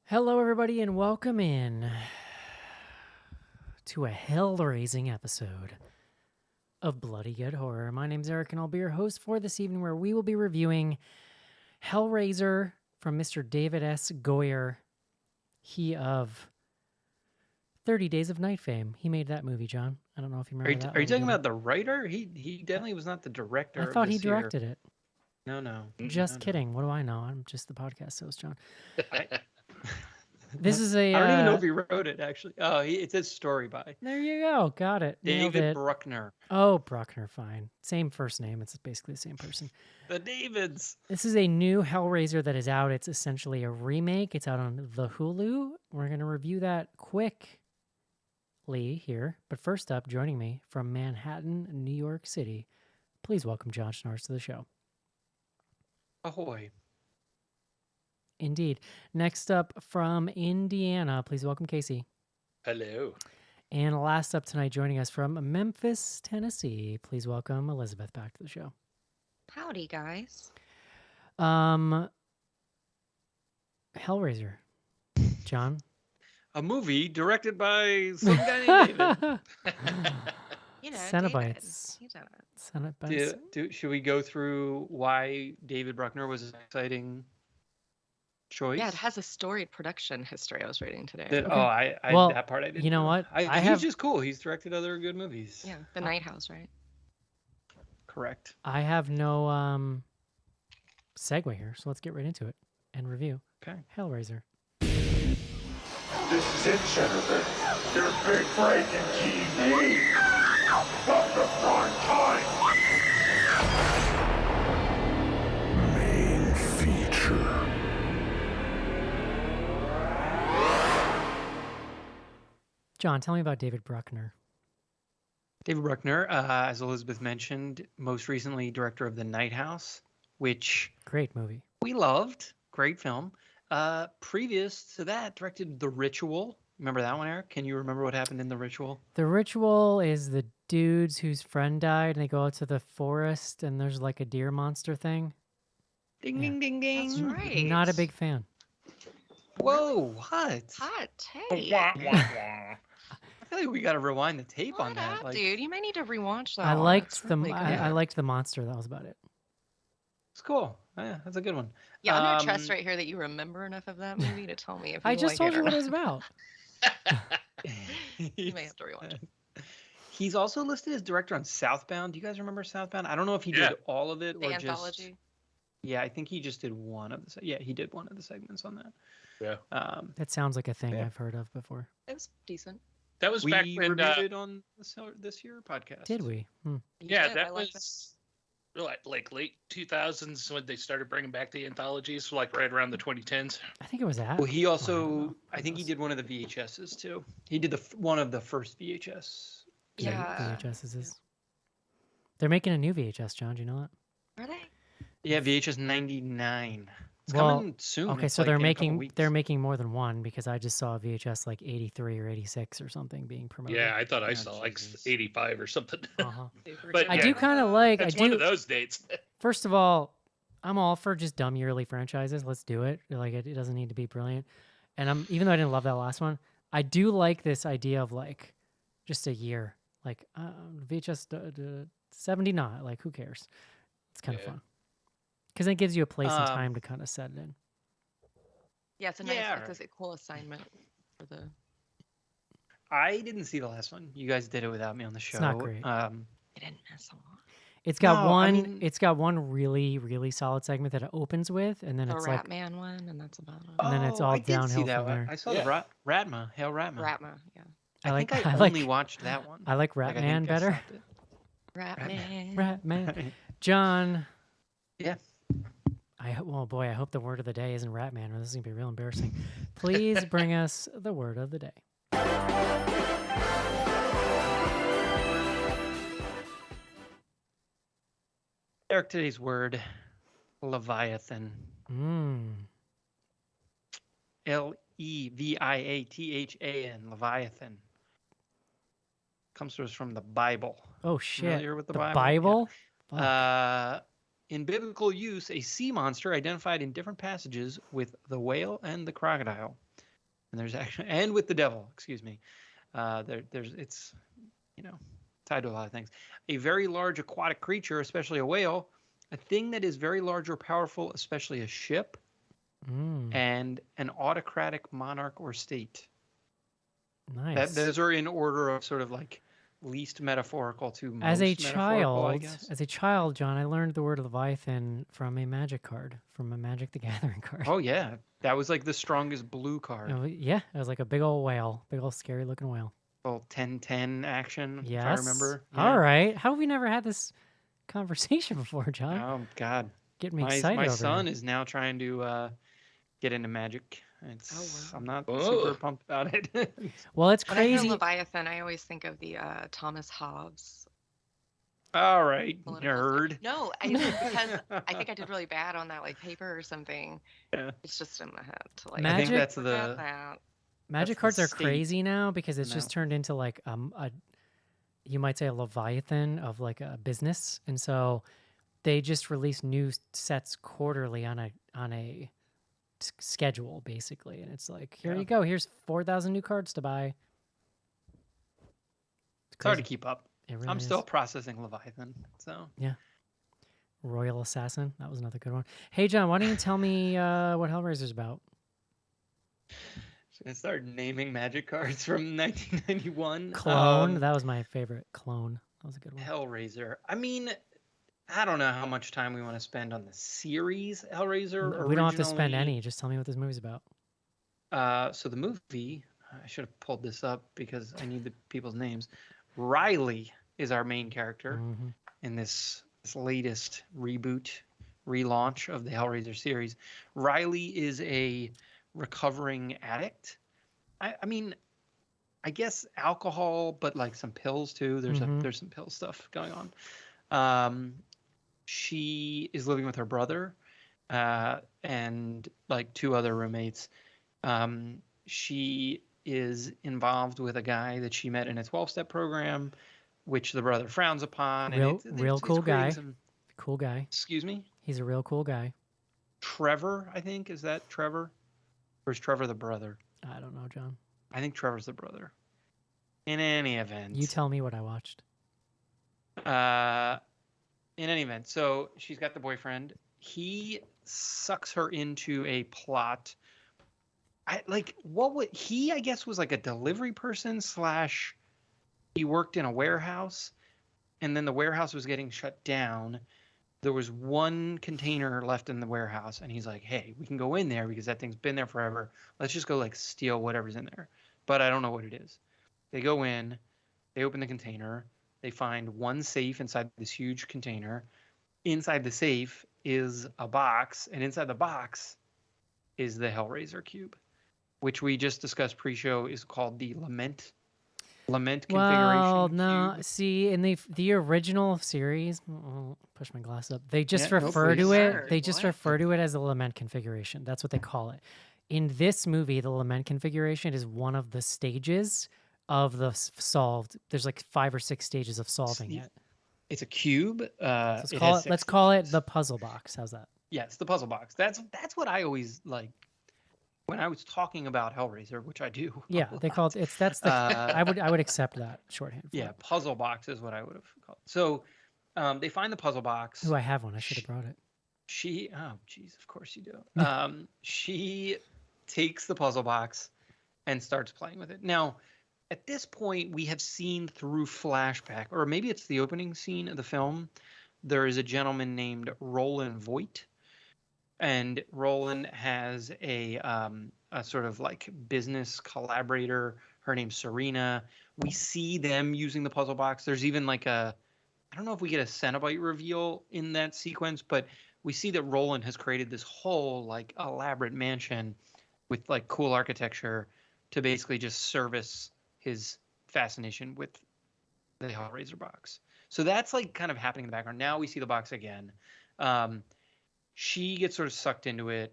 Hello, everybody, and welcome in to a hell-raising episode of Bloody Good Horror. My name's Eric, and I'll be your host for this evening, where we will be reviewing Hellraiser from Mr. David S. Goyer. He of 30 Days of Night fame. He made that movie, John. I don't know if you remember that. Are you talking about the writer? He definitely was not the director. I thought of he this year. directed it. No. Just kidding. What do I know? I'm just the podcast host, John. This is a. I don't even know if he wrote it, actually. Oh, it says story by. There you go. Got it. David Bruckner. Oh, Bruckner, fine. Same first name. It's basically the same person. The Davids. This is a new Hellraiser that is out. It's essentially a remake. It's out on the Hulu. We're going to review that quickly here. But first up, joining me from Manhattan, New York City, please welcome John Schnars to the show. Ahoy. Indeed. Next up from Indiana, please welcome Casey. Hello. And last up tonight, joining us from Memphis, Tennessee, please welcome Elizabeth back to the show. Howdy, guys. Hellraiser. John? A movie directed by some guy named David. You know, Cenobites. David. He's in it. Cenobites. Should we go through why David Bruckner was an exciting choice? Yeah, it has a storied production history I was reading today. Well, that part I didn't you know know. what? He's just cool. He's directed other good movies. Yeah, The Night House, right? Correct. I have no segue here, so let's get right into it and review. Okay. Hellraiser. This is it, Jennifer. Your big breaking TV. From the prime time. Main feature. John, tell me about David Bruckner. David Bruckner, as Elizabeth mentioned, most recently director of The Night House, which Great movie. we loved. Great film. Previous to that, directed The Ritual. Remember that one, Eric? Can you remember what happened in The Ritual? The Ritual is the dudes whose friend died and they go out to the forest and there's like a deer monster thing. Ding, Yeah. ding, ding, ding. That's right. Not a big fan. Whoa, what? Hot take. I feel like we got to rewind the tape on What that. up, Like, dude? You might need to rewatch that. I one. liked It's the really good. I liked the monster. That was about it. it's cool. Yeah, that's a good one. Yeah, I'm gonna trust right here that you remember enough of that movie to tell me if you I just like told it you or what it not. was about. You may have to rewatch it. He's also listed as director on Southbound. Do you guys remember Southbound? I don't know if he Yeah. did all of it The or anthology. just. Yeah, I think he just did one of the. Yeah, he did one of the segments on that. Yeah. That sounds like a thing Yeah. I've heard of before. It was decent. That was We back when. reviewed it on this year podcast. Did we? You Yeah, did, I that liked it. was like late 2000s when they started bringing back the anthologies, like right around the 2010s. I think it was that. Well, he I also, don't know. I think he did one of the VHSs too. He did one of the first VHS. Yeah. VHS is. They're making a new VHS, John. Do you know that? Are they? Yeah, VHS 99. It's Well, coming soon. Okay, It's so like in a couple they're weeks. making more than one because I just saw a VHS like 83 or 86 or something being promoted. Yeah, I thought I Oh, saw like Jesus. 85 or something. Uh-huh. But I yeah, do kind of like. That's I one do. of those dates. First of all, I'm all for just dumb yearly franchises. Let's do it. Like it doesn't need to be brilliant. And even though I didn't love that last one, I do like this idea of like just a year, like VHS 79. Like who cares? It's kind of Yeah. fun because it gives you a place and Um, time to kind of set it in. Yeah, it's a nice. Yeah, It's a cool assignment for the. I didn't see the last one. You guys did it without me on the show. not great. I didn't miss a lot. It's got no, I one. mean- It's got one really, really solid segment that it opens with, and then The it's Rat like Man one, and that's about it. And then it's all I did see downhill that from one. there. I saw Yeah. the Ratma, Hail Ratma. Ratma, yeah. I think I I only like watched that one. I like Like, I Ratman think I better. stopped it. Rat Man. Ratman. John. Yeah. Well, boy, I hope the word of the day isn't Ratman, or this is gonna be real embarrassing. Please bring us the word of the day. Eric, today's word, Leviathan. Leviathan. Leviathan. Comes to us from the Bible. Oh shit! Familiar with the Bible? Bible? Fuck. In biblical use, a sea monster identified in different passages with the whale and the crocodile. and there's actually and with the devil, excuse me. There's it's tied to a lot of things. A very large aquatic creature, especially a whale, a thing that is very large or powerful, especially a ship, and an autocratic monarch or state. Nice. Those are in order of sort of like least metaphorical to most As a metaphorical, I guess. child, John, I learned the word Leviathan from a Magic card, from a Magic the Gathering card. Oh yeah, that was like the strongest blue card. Yeah, it was like a big old whale, big old scary looking whale. Little 10-10 action, Yes. if I remember. All right. How have we never had this conversation before, John? Oh God, Getting me my excited. my over son here. is now trying to get into Magic. I'm not Oh. super pumped about it. Well, it's When I hear crazy. Leviathan, I always think of the Thomas Hobbes All right, political nerd. stuff. No, because I think I did really bad on that like paper or something. Yeah. It's just in my head to like. I think that's forget the- that. Magic the cards are state crazy now because it's just now. turned into like a you might say a Leviathan of like a business, and so they just release new sets quarterly on a schedule basically, and it's like here Yeah. you go, here's 4,000 new cards to buy. It's hard to crazy. keep up. It really I'm is. still processing Leviathan, so Royal Assassin, that was another good one. Hey John, why don't you tell me what Hellraiser's about? just gonna start naming Magic cards from 1991. Clone, that was my favorite. Clone, that was a good one. Hellraiser. I mean, I don't know how much time we want to spend on the series Hellraiser. We don't have to spend Originally, any, just tell me what this movie's about. So the movie, I should have pulled this up because I need the people's names. Riley is our main character Mhm. in this latest reboot, relaunch of the Hellraiser series. Riley is a recovering addict. I mean, I guess alcohol, but like some pills too. There's some pill stuff going on. She is living with her brother and like two other roommates. She is involved with a guy that she met in a 12-step program, which the brother frowns upon. Real cool guy. some- Cool guy. Excuse me? He's a real cool guy. Trevor, I think. Is that Trevor? Or is Trevor the brother? I don't know, John. I think Trevor's the brother. In any event. You tell me what I watched. In any event, so she's got the boyfriend. He sucks her into a plot. I guess was like a delivery person / he worked in a warehouse, and then the warehouse was getting shut down. There was one container left in the warehouse, and he's like, hey, we can go in there because that thing's been there forever. Let's just go like steal whatever's in there. But I don't know what it is. They go in, they open the container, they find one safe inside this huge container. Inside the safe is a box, and inside the box is the Hellraiser cube, which we just discussed pre-show is called the Lament configuration Well, no. cube. See, in the original series, push my glass up. They just Yeah, no, refer to please. it. Nerd, They just what? refer to it as a lament configuration. That's what they call it. In this movie, the lament configuration is one of the stages of the solved. There's like 5 or 6 stages of solving Steve, it. It's a cube. Let's It call has it. Let's 6 call it stages. the puzzle box. How's that? Yeah, it's the puzzle box. That's what I always like when I was talking about Hellraiser, which I do. a Yeah, they lot. call it. That's the. I would accept that shorthand. For Yeah, it. puzzle box is what I would have called. So they find the puzzle box. Ooh, I have one. I should have brought it. Of course you do. She takes the puzzle box and starts playing with it. Now, at this point, we have seen through flashback, or maybe it's the opening scene of the film. There is a gentleman named Roland Voigt, and Roland has a sort of like business collaborator. Her name's Serena. We see them using the puzzle box. There's even like I don't know if we get a Cenobite reveal in that sequence, but we see that Roland has created this whole like elaborate mansion with like cool architecture to basically just service his fascination with the Hellraiser box. So that's like kind of happening in the background. Now we see the box again. She gets sort of sucked into it.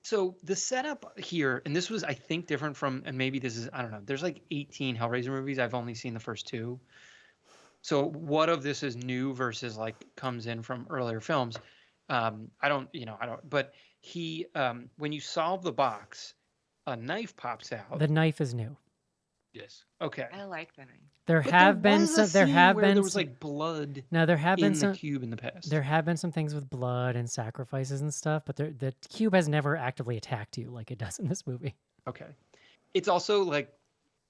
So the setup here, and this was, I think, different from, and maybe this is, I don't know, there's like 18 Hellraiser movies. I've only seen the first 2. So what of this is new versus like comes in from earlier films? But when you solve the box, a knife pops out. The knife is new. Yes. Okay. I like the name. There But have there been was a some. There scene have where been there was some, like blood no. There have been in the some. cube in the past. There have been some things with blood and sacrifices and stuff, but the cube has never actively attacked you like it does in this movie. Okay. It's also like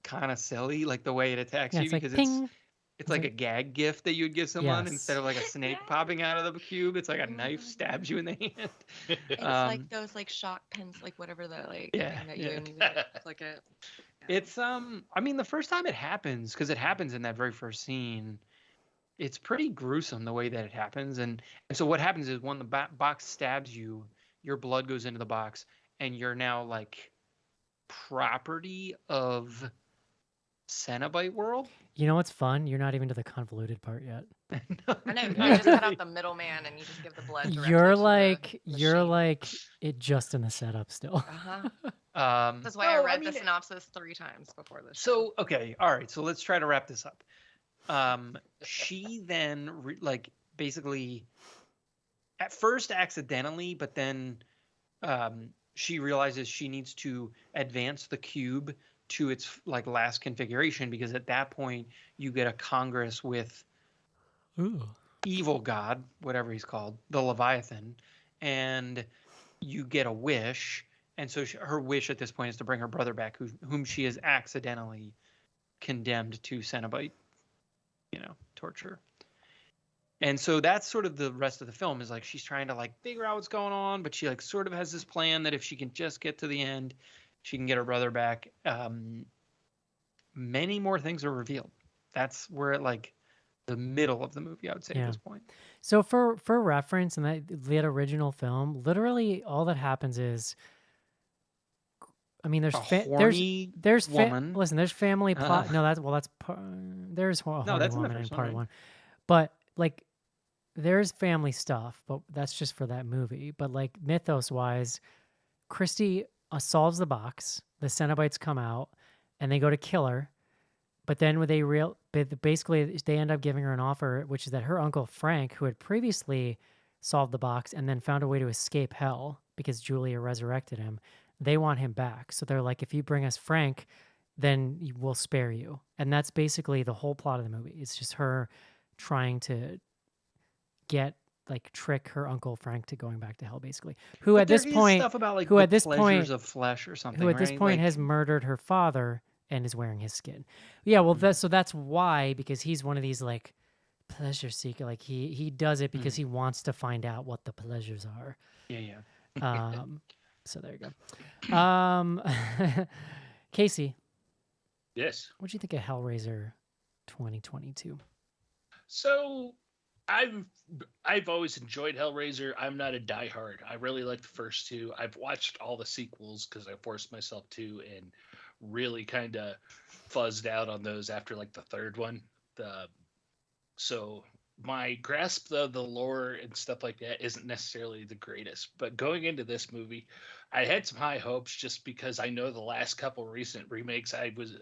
kind of silly, like the way it attacks Yeah, you it's like because ping. it's like a gag gift that you would give someone instead Yes. of like a snake popping out of the cube. It's like a knife Mhm. stabs you in the hand. It's Um, like those like shock pins, like whatever the like Yeah, thing that yeah. you like click it. It's I mean the first time it happens, because it happens in that very first scene, it's pretty gruesome the way that it happens. And so what happens is when the box stabs you, your blood goes into the box, and you're now like property of Cenobite world. You know what's fun? You're not even to the convoluted part yet. I know. You just cut out the middleman and you just give the blood directly You're to like the you're machine. like it just in the setup still. Uh-huh. That's why I no, read mean, the synopsis 3 times before this. So okay, all right. So let's try to wrap this up. She then basically at first accidentally, but then she realizes she needs to advance the cube to its like last configuration, because at that point you get a congress with Ooh. evil god, whatever he's called, the Leviathan, and you get a wish. And so her wish at this point is to bring her brother back, whom she has accidentally condemned to Cenobite, torture. And so that's sort of the rest of the film, is like she's trying to like figure out what's going on, but she like sort of has this plan that if she can just get to the end, she can get her brother back. Many more things are revealed. That's where at like the middle of the movie, I would say, Yeah. at this point. So for reference, in that original film, literally all that happens is, I mean, A horny woman. listen, there's family plot. Uh. No, that's there's a horny that's in the woman in first one, part right? one, but like there's family stuff, but that's just for that movie. But like mythos wise, Christy solves the box. The Cenobites come out, and they go to kill her. But then when basically they end up giving her an offer, which is that her uncle Frank, who had previously solved the box and then found a way to escape hell because Julia resurrected him, they want him back. So they're like, if you bring us Frank, then we'll spare you. And that's basically the whole plot of the movie. It's just her trying to trick her uncle Frank to going back to hell, basically. Who But at this there is point, stuff about like who the at this pleasures point- of flesh or something, who at this right? point Like, has murdered her father and is wearing his skin. Yeah, well, Mhm. that's why, because he's one of these like pleasure seeker. Like he does it because he wants to find out what the pleasures are. yeah. So there you go. Casey, Yes. what do you think of Hellraiser 2022? So I've always enjoyed Hellraiser. I'm not a diehard. I really like the first 2. I've watched all the sequels because I forced myself to, and really kind of fuzzed out on those after like the 3rd one. So my grasp of the lore and stuff like that isn't necessarily the greatest. But going into this movie, I had some high hopes just because I know the last couple recent remakes I was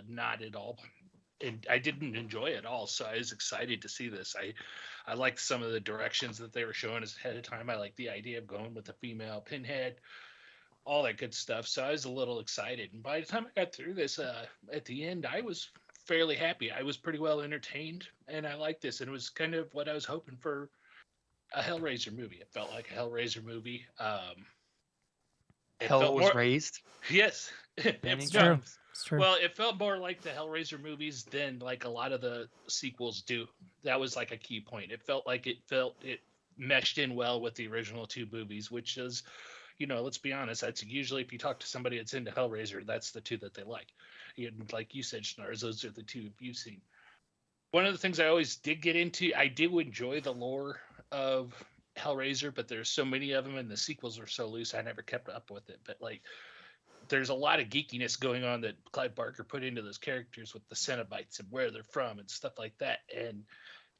not at all, and I didn't enjoy at all. So I was excited to see this. I liked some of the directions that they were showing us ahead of time. I liked the idea of going with the female Pinhead, all that good stuff. So I was a little excited. And by the time I got through this, at the end, I was fairly happy. I was pretty well entertained, and I liked this. And it was kind of what I was hoping for a Hellraiser movie. It felt like a Hellraiser movie. It Hell felt was more- raised. Yes. Benny It's felt- true. Jones. It's true. Well, it felt more like the Hellraiser movies than like a lot of the sequels do. That was like a key point. It felt like it meshed in well with the original 2 movies, which is, let's be honest, that's usually, if you talk to somebody that's into Hellraiser, that's the 2 that they like. And like you said, Schnars, those are the 2 you've seen. One of the things I always did get into, I do enjoy the lore of Hellraiser, but there's so many of them and the sequels are so loose, I never kept up with it. But like, there's a lot of geekiness going on that Clive Barker put into those characters with the Cenobites and where they're from and stuff like that. And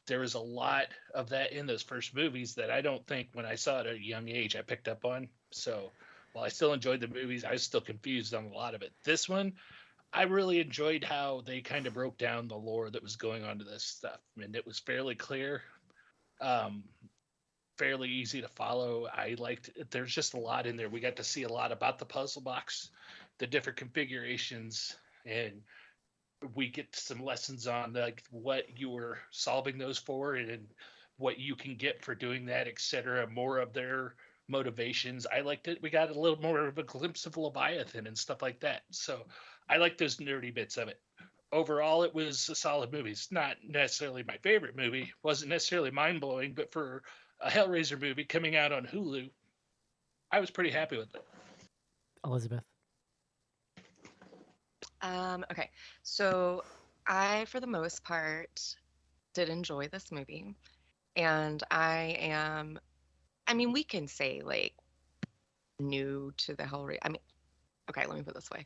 there was a lot of that in those first movies that I don't think when I saw it at a young age I picked up on. So while I still enjoyed the movies, I was still confused on a lot of it. This one, I really enjoyed how they kind of broke down the lore that was going on to this stuff. And it was fairly clear, fairly easy to follow. I liked it. There's just a lot in there. We got to see a lot about the puzzle box the different configurations, and we get some lessons on like what you were solving those for and what you can get for doing that, etc. More of their motivations. I liked it. We got a little more of a glimpse of Leviathan and stuff like that. So I like those nerdy bits of it. Overall, it was a solid movie. It's not necessarily my favorite movie. Wasn't necessarily mind blowing, but for a Hellraiser movie coming out on Hulu, I was pretty happy with it. Elizabeth. Okay, so I, for the most part, did enjoy this movie, and I mean, we can say like new to the Hellraiser. I mean, okay, let me put it this way.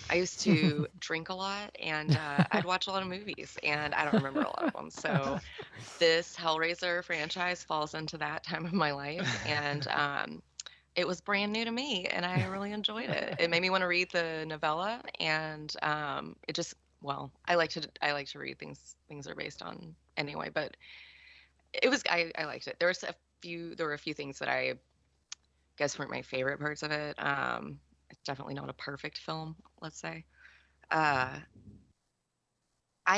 I used to drink a lot, and I'd watch a lot of movies, and I don't remember a lot of them. So this Hellraiser franchise falls into that time of my life, and it was brand new to me, and I really enjoyed it. It made me want to read the novella, and it just, well, I like to read things are based on anyway. But it was, I liked it. There were a few things that I guess weren't my favorite parts of it. It's definitely not a perfect film, let's say. I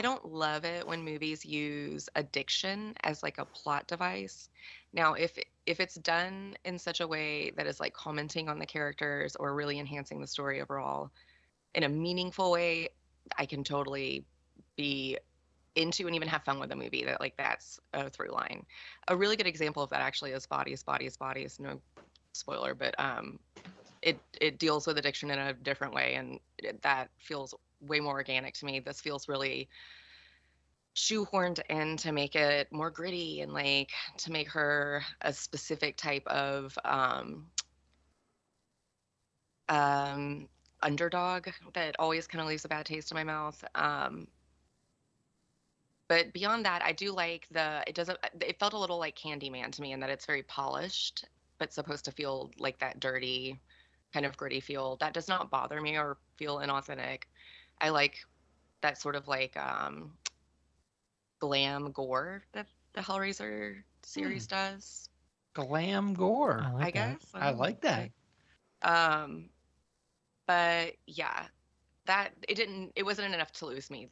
don't love it when movies use addiction as like a plot device. Now, if it's done in such a way that is like commenting on the characters or really enhancing the story overall in a meaningful way, I can totally be into and even have fun with the movie. That's a through line. A really good example of that actually is Bodies. No spoiler, but it deals with addiction in a different way, and that feels way more organic to me. This feels really shoehorned in to make it more gritty and like to make her a specific type of underdog that always kind of leaves a bad taste in my mouth. But beyond that, I do like it felt a little like Candyman to me in that it's very polished, but supposed to feel like that dirty, kind of gritty feel. That does not bother me or feel inauthentic. I like that sort of like glam gore that the Hellraiser series does. Glam gore. I I guess. I like that. But yeah, it wasn't enough to lose me.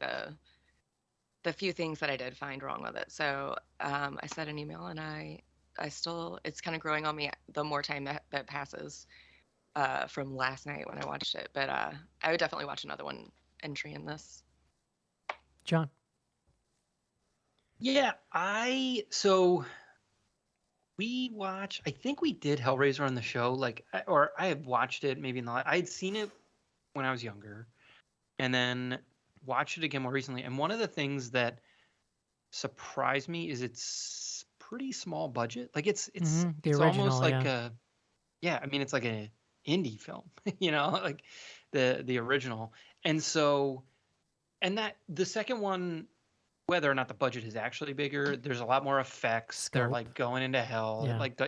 The few things that I did find wrong with it. So I sent an email, and I still, it's kind of growing on me the more time that passes from last night when I watched it. But I would definitely watch another one entry in this. John. Yeah, I think we did Hellraiser on the show, or I have watched it maybe I had seen it when I was younger, and then watched it again more recently. And one of the things that surprised me is it's pretty small budget. Like it's original, almost like yeah. I mean, it's like an indie film, like the original. And so, and that the second one, whether or not the budget is actually bigger, there's a lot more effects. They're Scope. like going into hell. Yeah. Like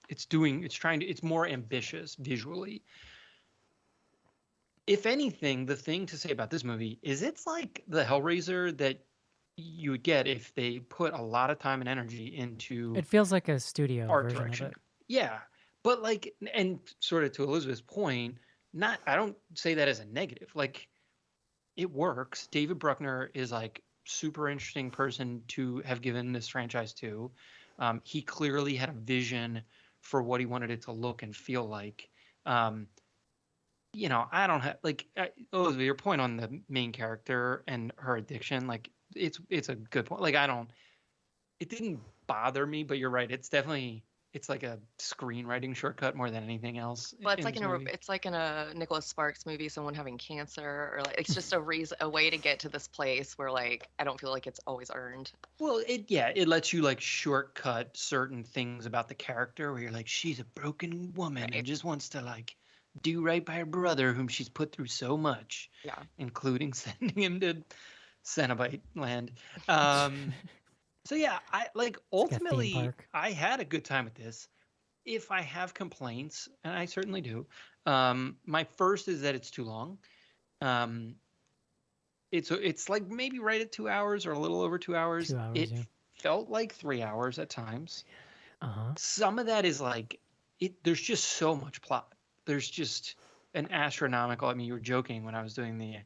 it's more ambitious visually. If anything, the thing to say about this movie is it's like the Hellraiser that you would get if they put a lot of time and energy into It feels like a studio art version direction. of it. Yeah. But like, and sort of to Elizabeth's point, I don't say that as a negative. Like, it works. David Bruckner is like super interesting person to have given this franchise to. He clearly had a vision for what he wanted it to look and feel like. I don't have Elizabeth, your point on the main character and her addiction, like it's a good point. Like it didn't bother me, but you're right. It's like a screenwriting shortcut more than anything else. Well, it's like in a Nicholas Sparks movie, someone having cancer, or like it's just a way to get to this place where like I don't feel like it's always earned. Well, it lets you like shortcut certain things about the character where you're like, she's a broken woman and just wants to like do right by her brother whom she's put through so much, including sending him to Cenobite land. So yeah, I like ultimately I had a good time with this. If I have complaints, and I certainly do, my first is that it's too long. It's like maybe right at 2 hours or a little over 2 hours. 2 hours, It felt like 3 hours at times. Uh-huh. Some of that is like there's just so much plot. There's just an astronomical. I mean, you were joking when I was doing the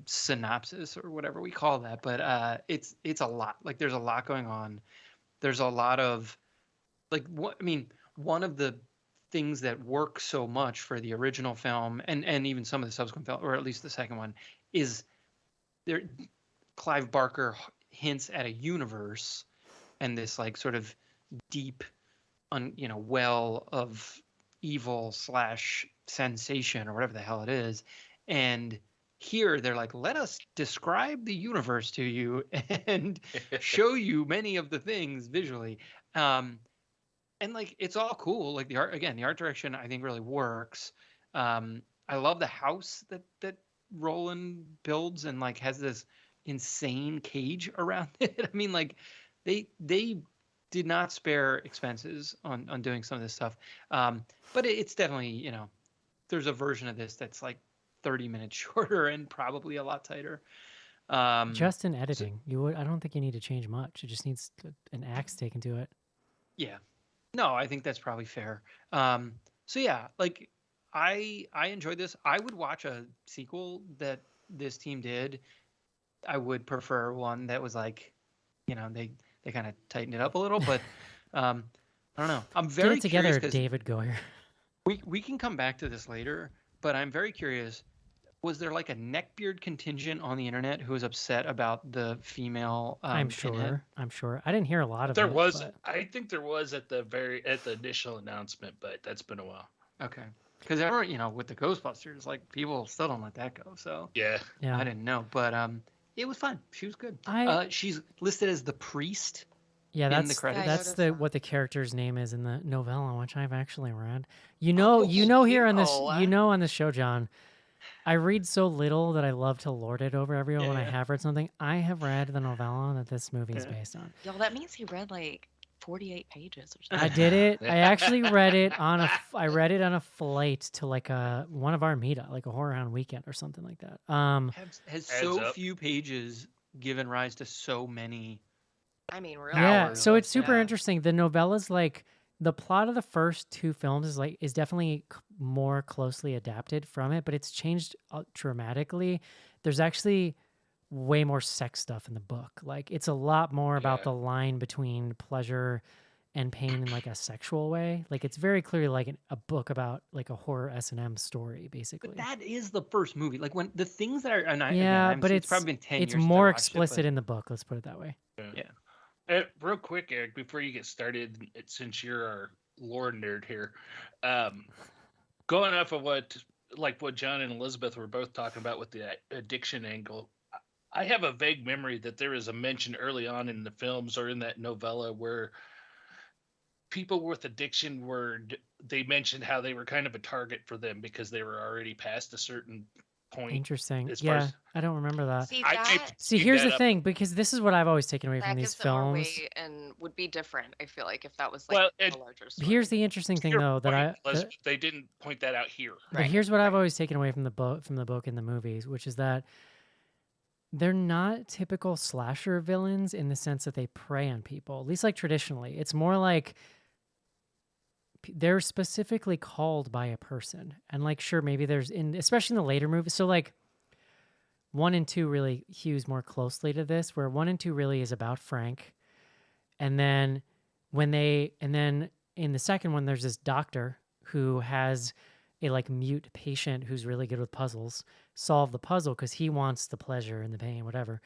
synopsis or whatever we call that, but it's a lot. Like there's a lot going on. There's a lot of like what I mean. One of the things that work so much for the original film and even some of the subsequent film, or at least the second one, is there. Clive Barker hints at a universe and this like sort of deep, well of evil / sensation or whatever the hell it is, and here they're like, let us describe the universe to you and show you many of the things visually. And like it's all cool. Like the art direction I think really works. I love the house that Roland builds and like has this insane cage around it. I mean, like they did not spare expenses on doing some of this stuff. But it's definitely, there's a version of this that's like 30 minutes shorter and probably a lot tighter. Just in editing, I don't think you need to change much. It just needs an axe taken to it. Yeah. No, I think that's probably fair. So yeah, like I enjoyed this. I would watch a sequel that this team did. I would prefer one that was like, they kind of tightened it up a little, but I don't know. I'm very Get it together, curious. David Goyer. We can come back to this later, but I'm very curious. Was there like a neckbeard contingent on the internet who was upset about the female? I'm Pinhead? sure. I didn't hear a lot of There it. was, but- I think there was at the initial announcement, but that's been a while. Okay, because everyone, with the Ghostbusters, like people still don't let that go. So Yeah. Yeah. I didn't know, but it was fun. She was good. She's listed as the priest. Yeah, in the that's credits. that's Yeah, I noticed what the character's name is in the novella, which I've actually read. Here on this show, John. I read so little that I love to lord it over everyone when I Yeah. have read something. I have read the novella that this movie is Yeah. based on. Y'all, that means he read like 48 pages or I something. did it. I actually read it on a flight to like one of our meetup, like a Horror Hound weekend or something like that. Has Adds so up. few pages given rise to so many. I mean, really. Yeah, hours so of- it's super yeah. interesting. The novella's like the plot of the first two films is definitely more closely adapted from it, but it's changed dramatically. There's actually way more sex stuff in the book. Like it's a lot more about Yeah. the line between pleasure and pain in like a sexual way. Like it's very clearly like a book about like a horror S&M story, basically. But that is the first movie. Like when the things that are, and I, Yeah, again, I haven't but seen- it's probably been 10 it's years. since I more watched it, explicit but- in the book. Let's put it that way. Yeah. Real quick, Eric, before you get started, since you're our lore nerd here, going off of what John and Elizabeth were both talking about with the addiction angle, I have a vague memory that there is a mention early on in the films or in that novella where people with addiction they mentioned how they were kind of a target for them because they were already past a certain point. Interesting. as far Yeah, as- I don't remember that. See, I that, taped- See, Speed here's that the up. thing, because this is what I've always taken away from that these gives it more films. weight and would be different, I feel like, if that was like Well, a it- larger story. Here's the interesting thing, Your though, that point, Elizabeth, they didn't point that out here. but here's what I've always taken away from the book and the movies, which is that they're not typical slasher villains in the sense that they prey on people. At least like traditionally, it's more like they're specifically called by a person, and like sure maybe especially in the later movies. So like 1 and 2 really hews more closely to this, where 1 and 2 really is about Frank, and then in the second one there's this doctor who has a like mute patient who's really good with puzzles solve the puzzle because he wants the pleasure and the pain, whatever.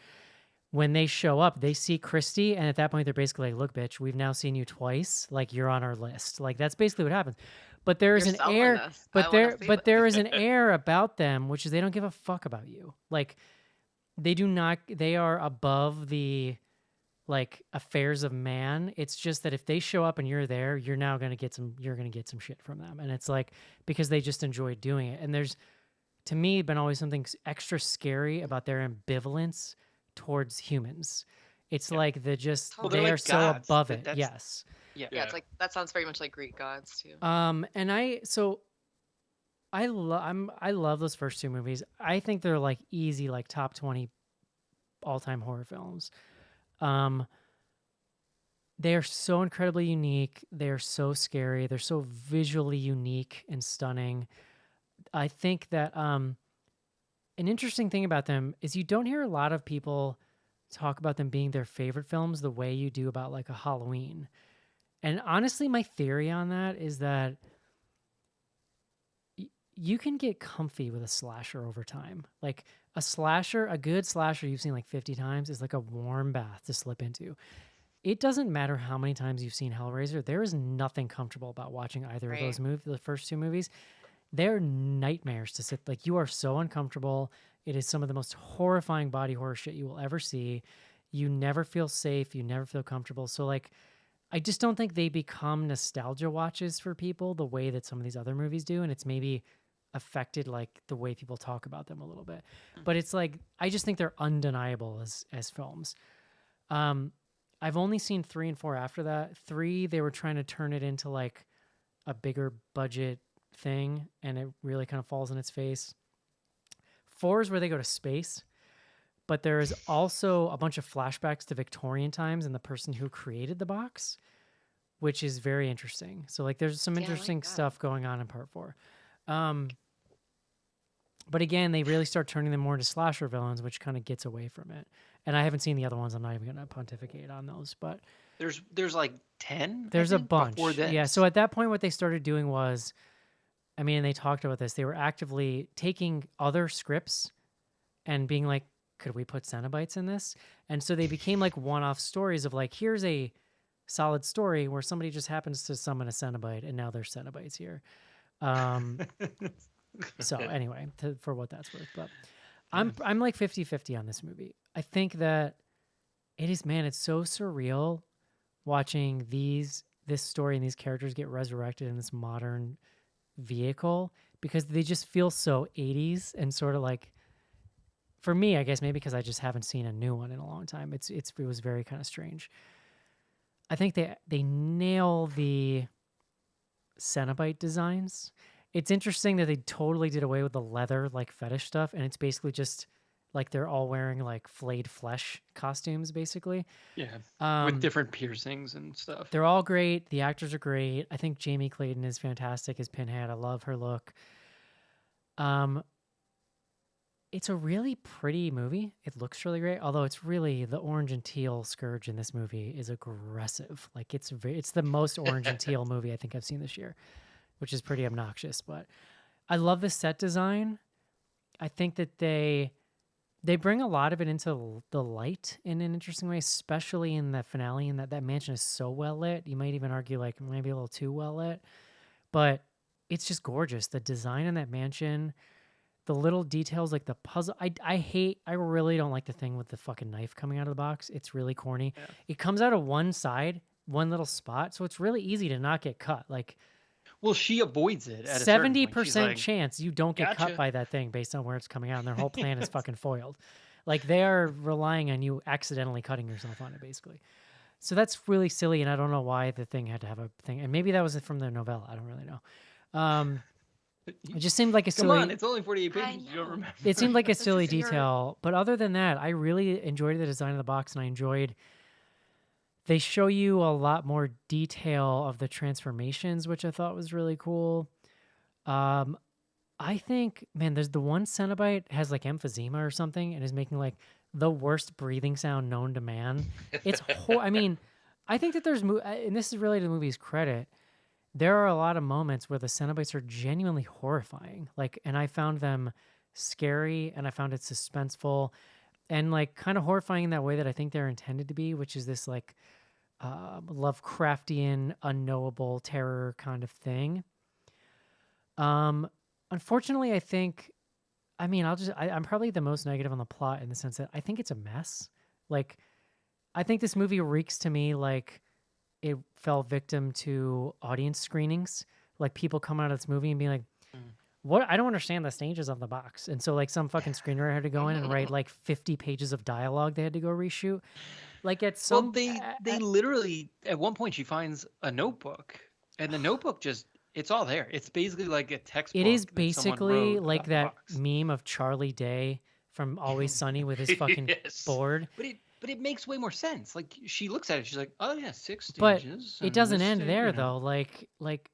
When they show up, they see Christy, and at that point they're basically like, look, bitch, we've now seen you twice, like you're on our list. Like that's basically what happens. But there is You're an selling air this. I but wanna there see but this. there is an air about them, which is they don't give a fuck about you. Like they are above the like affairs of man. It's just that if they show up and you're there, you're going to get some shit from them. And it's like because they just enjoy doing it. And there's to me been always something extra scary about their ambivalence towards humans. It's like Well, they're they like are so gods. above That- it. that's- Yes. Yeah. Yeah, it's like that sounds very much like Greek gods too. And I love those first two movies. I think they're like easy like top 20 all-time horror films. They are so incredibly unique. They're so scary. They're so visually unique and stunning. I think that an interesting thing about them is you don't hear a lot of people talk about them being their favorite films the way you do about like a Halloween. And honestly, my theory on that is that you can get comfy with a slasher over time. Like a slasher, a good slasher you've seen like 50 times is like a warm bath to slip into. It doesn't matter how many times you've seen Hellraiser. There is nothing comfortable about watching either of Right. those movies, the first two movies. They're nightmares to sit. Like you are so uncomfortable. It is some of the most horrifying body horror shit you will ever see. You never feel safe. You never feel comfortable. So like, I just don't think they become nostalgia watches for people the way that some of these other movies do. And it's maybe affected like the way people talk about them a little bit. But it's like, I just think they're undeniable as films. I've only seen 3 and 4 after that. 3, they were trying to turn it into like a bigger budget thing, and it really kind of falls in its face. 4 is where they go to space, but there is also a bunch of flashbacks to Victorian times and the person who created the box, which is very interesting. So like there's some Yeah, I like interesting that. stuff going on in part 4. But again, they really start turning them more into slasher villains, which kind of gets away from it. And I haven't seen the other ones. I'm not even going to pontificate on those, but There's like 10. there's a bunch. Before this. Yeah. So at that point, what they started doing was, I mean, they talked about this. They were actively taking other scripts and being like, could we put Cenobites in this? And so they became like one-off stories of like, here's a solid story where somebody just happens to summon a Cenobite, and now there's Cenobites here. So anyway, for what that's worth, but I'm like 50-50 on this movie. I think that it is, man, it's so surreal watching this story and these characters get resurrected in this modern vehicle because they just feel so 80s and sort of like, for me, I guess maybe because I just haven't seen a new one in a long time. It was very kind of strange. I think they nail the Cenobite designs. It's interesting that they totally did away with the leather like fetish stuff, and it's basically just like they're all wearing like flayed flesh costumes, basically. Yeah. With different piercings and stuff. They're all great. The actors are great. I think Jamie Clayton is fantastic as Pinhead. I love her look. It's a really pretty movie. It looks really great, although it's really the orange and teal scourge in this movie is aggressive. Like it's the most orange and teal movie I think I've seen this year, which is pretty obnoxious. But I love the set design. I think that they bring a lot of it into the light in an interesting way, especially in the finale. And that mansion is so well lit. You might even argue like maybe a little too well lit, but it's just gorgeous. The design in that mansion. The little details like the puzzle. I really don't like the thing with the fucking knife coming out of the box. It's really corny. Yeah. It comes out of one side, one little spot, so it's really easy to not get cut. Like Well, she avoids it at a certain point. She's 70% like, chance you don't get cut "Gotcha." by that thing based on where it's coming out, and their whole plan is fucking foiled. Like they are relying on you accidentally cutting yourself on it, basically. So that's really silly, and I don't know why the thing had to have a thing. And maybe that was from the novella. I don't really know. It just seemed like a Come silly. on, it's only 48 I pages. You don't know. remember. It seemed like a This silly is your- detail, but other than that, I really enjoyed the design of the box, and I enjoyed. They show you a lot more detail of the transformations, which I thought was really cool. I think, man, there's the one Cenobite has like emphysema or something, and is making like the worst breathing sound known to man. It's, I mean, I think that there's, and this is really to the movie's credit. There are a lot of moments where the Cenobites are genuinely horrifying. Like, and I found them scary, and I found it suspenseful, and like kind of horrifying in that way that I think they're intended to be, which is this like Lovecraftian, unknowable terror kind of thing. Unfortunately, I think, I mean, I'm probably the most negative on the plot in the sense that I think it's a mess. Like, I think this movie reeks to me like it fell victim to audience screenings. Like people come out of this movie and be like, what? I don't understand the stages of the box. And so like some fucking screenwriter had to go in and write like 50 pages of dialogue they had to go reshoot. Like at some, Well, they literally, at one point, she finds a notebook, and the notebook just, it's all there. It's basically like a textbook. it is that someone basically wrote like about the that box. meme of Charlie Day from Always Sunny with his fucking Yes. board. But it makes way more sense. Like she looks at it, she's like, oh yeah, 6 But stages. it and doesn't this end stage," there you know. though. Like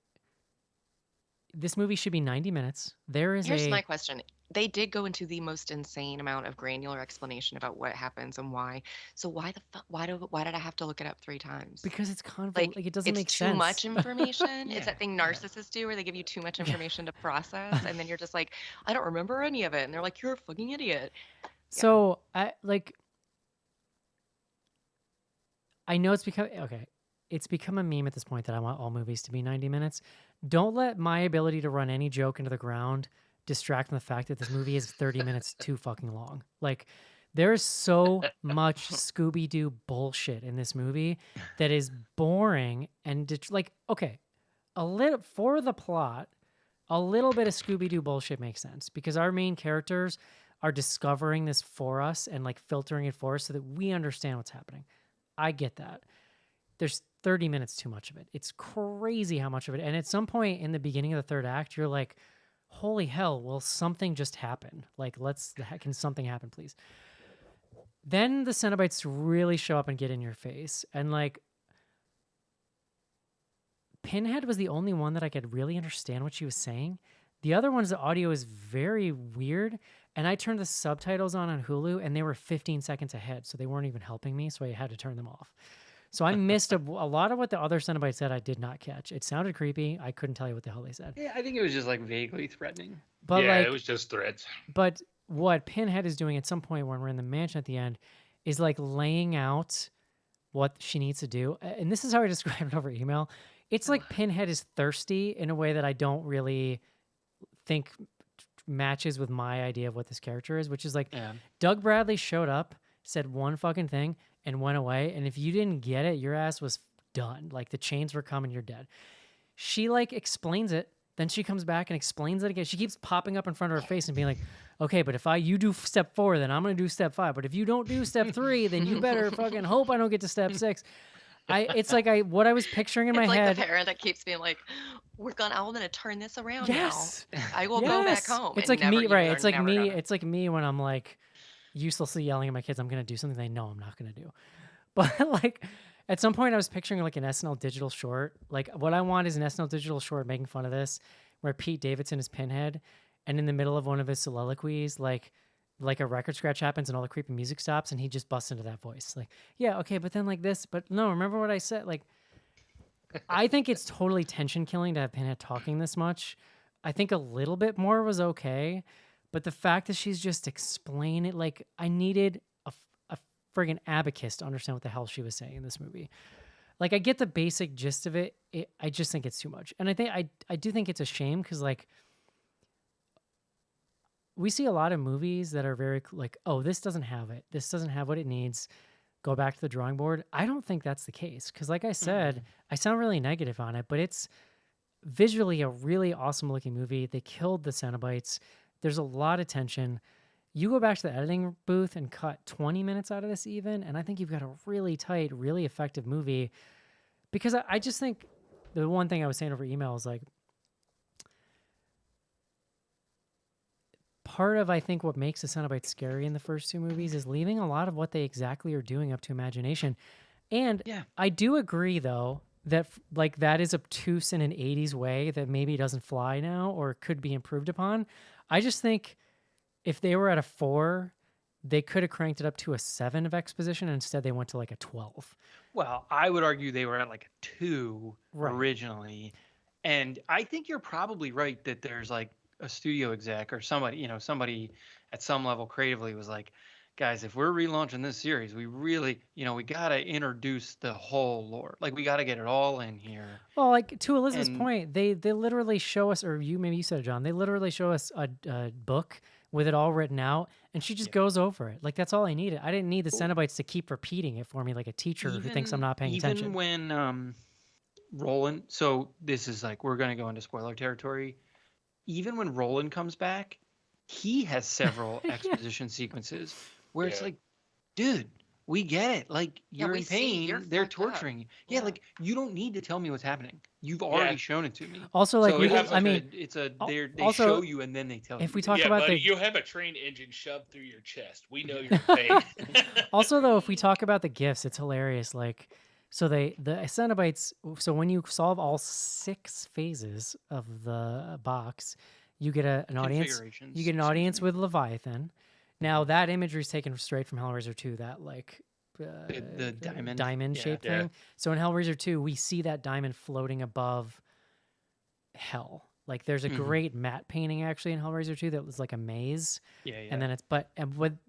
this movie should be 90 minutes. There is Here's a my question. They did go into the most insane amount of granular explanation about what happens and why. So why the fuck? Why did I have to look it up 3 times? because it's Like, like it doesn't it's make too sense. much information. It's Yeah, that thing yeah. narcissists do where they give you too much information to process, and then you're just like, I don't remember any of it, and they're like, you're a fucking idiot. So I know it's become okay. It's become a meme at this point that I want all movies to be 90 minutes. Don't let my ability to run any joke into the ground distract from the fact that this movie is 30 minutes too fucking long. Like, there's so much Scooby Doo bullshit in this movie that is boring and like, okay, a little for the plot, a little bit of Scooby Doo bullshit makes sense because our main characters are discovering this for us and like filtering it for us so that we understand what's happening. I get that. There's 30 minutes too much of it. It's crazy how much of it. And at some point in the beginning of the third act, you're like, holy hell, will something just happen? Like, can something happen, please? Then the Cenobites really show up and get in your face. And like, Pinhead was the only one that I could really understand what she was saying. The other ones, the audio is very weird. And I turned the subtitles on Hulu and they were 15 seconds ahead. So they weren't even helping me. So I had to turn them off. So I missed a lot of what the other Cenobites said. I did not catch. It sounded creepy. I couldn't tell you what the hell they said. Yeah, I think it was just like vaguely threatening. But yeah, like, it was just threats. but what Pinhead is doing at some point when we're in the mansion at the end is like laying out what she needs to do. And this is how I described it over email. It's like Pinhead is thirsty in a way that I don't really think matches with my idea of what this character is, which is like Yeah. Doug Bradley showed up, said one fucking thing, and went away. And if you didn't get it, your ass was done. Like the chains were coming, you're dead. She like explains it. Then she comes back and explains it again. She keeps popping up in front of her face and being like, okay, but if you do step 4, then I'm going to do step 5. But if you don't do step 3, then you better fucking hope I don't get to step 6. It's like what I was picturing in my It's like head. the parent that keeps being like, I'm gonna turn this around Yes. now. I will go back Yes. home. It's and like me, never- right? they're It's like never me. gonna. It's like me when I'm like uselessly yelling at my kids, I'm gonna do something they know I'm not gonna do. But like at some point, I was picturing like an SNL digital short. Like what I want is an SNL digital short making fun of this, where Pete Davidson is Pinhead, and in the middle of one of his soliloquies, like a record scratch happens and all the creepy music stops, and he just busts into that voice. Like, yeah, okay, but then like this, but no, remember what I said? Like, I think it's totally tension killing to have Pinhead talking this much. I think a little bit more was okay, but the fact that she's just explaining it, like I needed a friggin' abacus to understand what the hell she was saying in this movie. Like I get the basic gist of it. I just think it's too much. And I do think it's a shame because like we see a lot of movies that are very like, oh, this doesn't have it. This doesn't have what it needs. Go back to the drawing board. I don't think that's the case. Because like I said, I sound really negative on it, but it's visually a really awesome looking movie. They killed the Cenobites. There's a lot of tension. You go back to the editing booth and cut 20 minutes out of this even, and I think you've got a really tight, really effective movie. Because I just think the one thing I was saying over email is like, part of I think what makes the Cenobites scary in the first 2 movies is leaving a lot of what they exactly are doing up to imagination. And Yeah. I do agree though that like that is obtuse in an 80s way that maybe doesn't fly now or could be improved upon. I just think if they were at a 4, they could have cranked it up to a 7 of exposition, and instead they went to like a 12. Well, I would argue they were at like a 2 Right. originally. And I think you're probably right that there's like a studio exec or somebody at some level creatively was like, guys, if we're relaunching this series, we really, we got to introduce the whole lore. Like we got to get it all in here. Well, like to Elizabeth's And- point, they literally show us, or maybe you said it, John, they literally show us a book with it all written out, and she just goes over it. Like that's all I needed. I didn't need the Cenobites to keep repeating it for me like a teacher who thinks I'm not paying attention. Even when Roland, so this is like, we're going to go into spoiler territory. Even when Roland comes back, he has several Yeah. exposition sequences where it's Yeah. like, dude, we get it. Like Yeah, you're we in see pain. you're They're fucked up. torturing you. Yeah, Yeah. like you don't need to tell me what's happening. You've already Yeah. shown it to me. Also, like So we, it's have, I like mean, they also, show you and then they tell you. if we talk yeah, about buddy, the you have a train engine shoved through your chest. We know you're in pain. also though, if we talk about the gifts, it's hilarious. Like So the Cenobites. So when you solve all 6 phases of the box, you get an audience. Configurations, You get an excuse audience me. with Leviathan. Now that imagery is taken straight from Hellraiser 2. That The diamond. diamond Yeah. shaped Yeah. thing. So in Hellraiser 2, we see that diamond floating above hell. Like there's a Mhm. great matte painting actually in Hellraiser 2 that was like a maze. Yeah, yeah. And then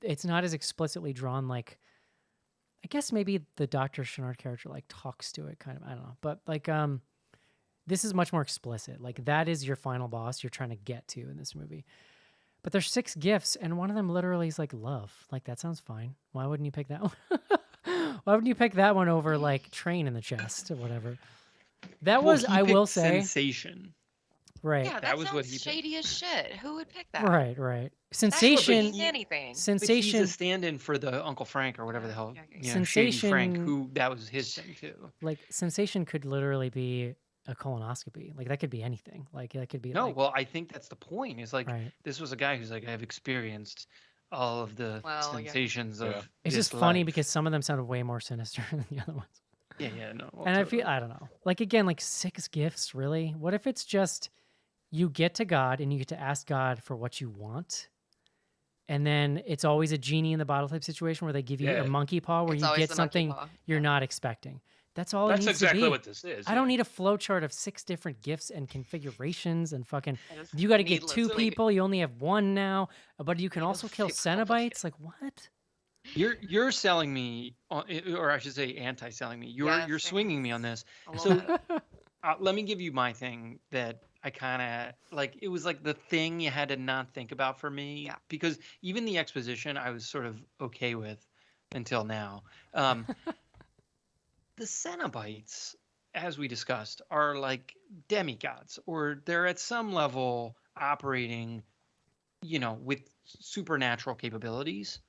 it's not as explicitly drawn. Like I guess maybe the Dr. Channard character like talks to it kind of. I don't know. But like this is much more explicit. Like that is your final boss you're trying to get to in this movie. But there's 6 gifts and one of them literally is like love. Like that sounds fine. Why wouldn't you pick that one? Why wouldn't you pick that one over like train in the chest or whatever? That Well, was, he I will picked say, sensation. right, Yeah, That that was sounds what he picked. shady as shit. Who would pick that? right. That could Sensation, mean anything. But he's sensation, a stand-in for the Uncle Frank or whatever the hell. Yeah, You know, Shady Frank, Sensation- who that was his thing too. like sensation could literally be a colonoscopy. Like that could be anything. Like that could be No, like, well, I think that's the point. Is like right. this was a guy who's like, I've experienced all of the Well, yeah. sensations of. Yeah. It's this just funny life. because some of them sounded way more sinister than the other ones. Yeah, no. well, And I totally. feel, I don't know. Like again, like 6 gifts, really? What if it's just you get to God and you get to ask God for what you want? And then it's always a genie in the bottle type situation where they give you Yeah. a monkey paw where It's you always get the monkey something paw. you're Yeah. not expecting. That's all it That's needs to exactly be. what this is. I don't need a flow chart of 6 different gifts and configurations and fucking. I just You got to get 2 needlessly- people. You only have 1 now, but you can also kill Needlessly Cenobites. Like what? You're selling me, or I should say, anti-selling me. You're Yes, swinging me on this. a So- little bit. Let me give you my thing that I kind of like. It was like the thing you had to not think about for me, Yeah. because even the exposition I was sort of okay with until now. The Cenobites, as we discussed, are like demigods, or they're at some level operating, with supernatural capabilities.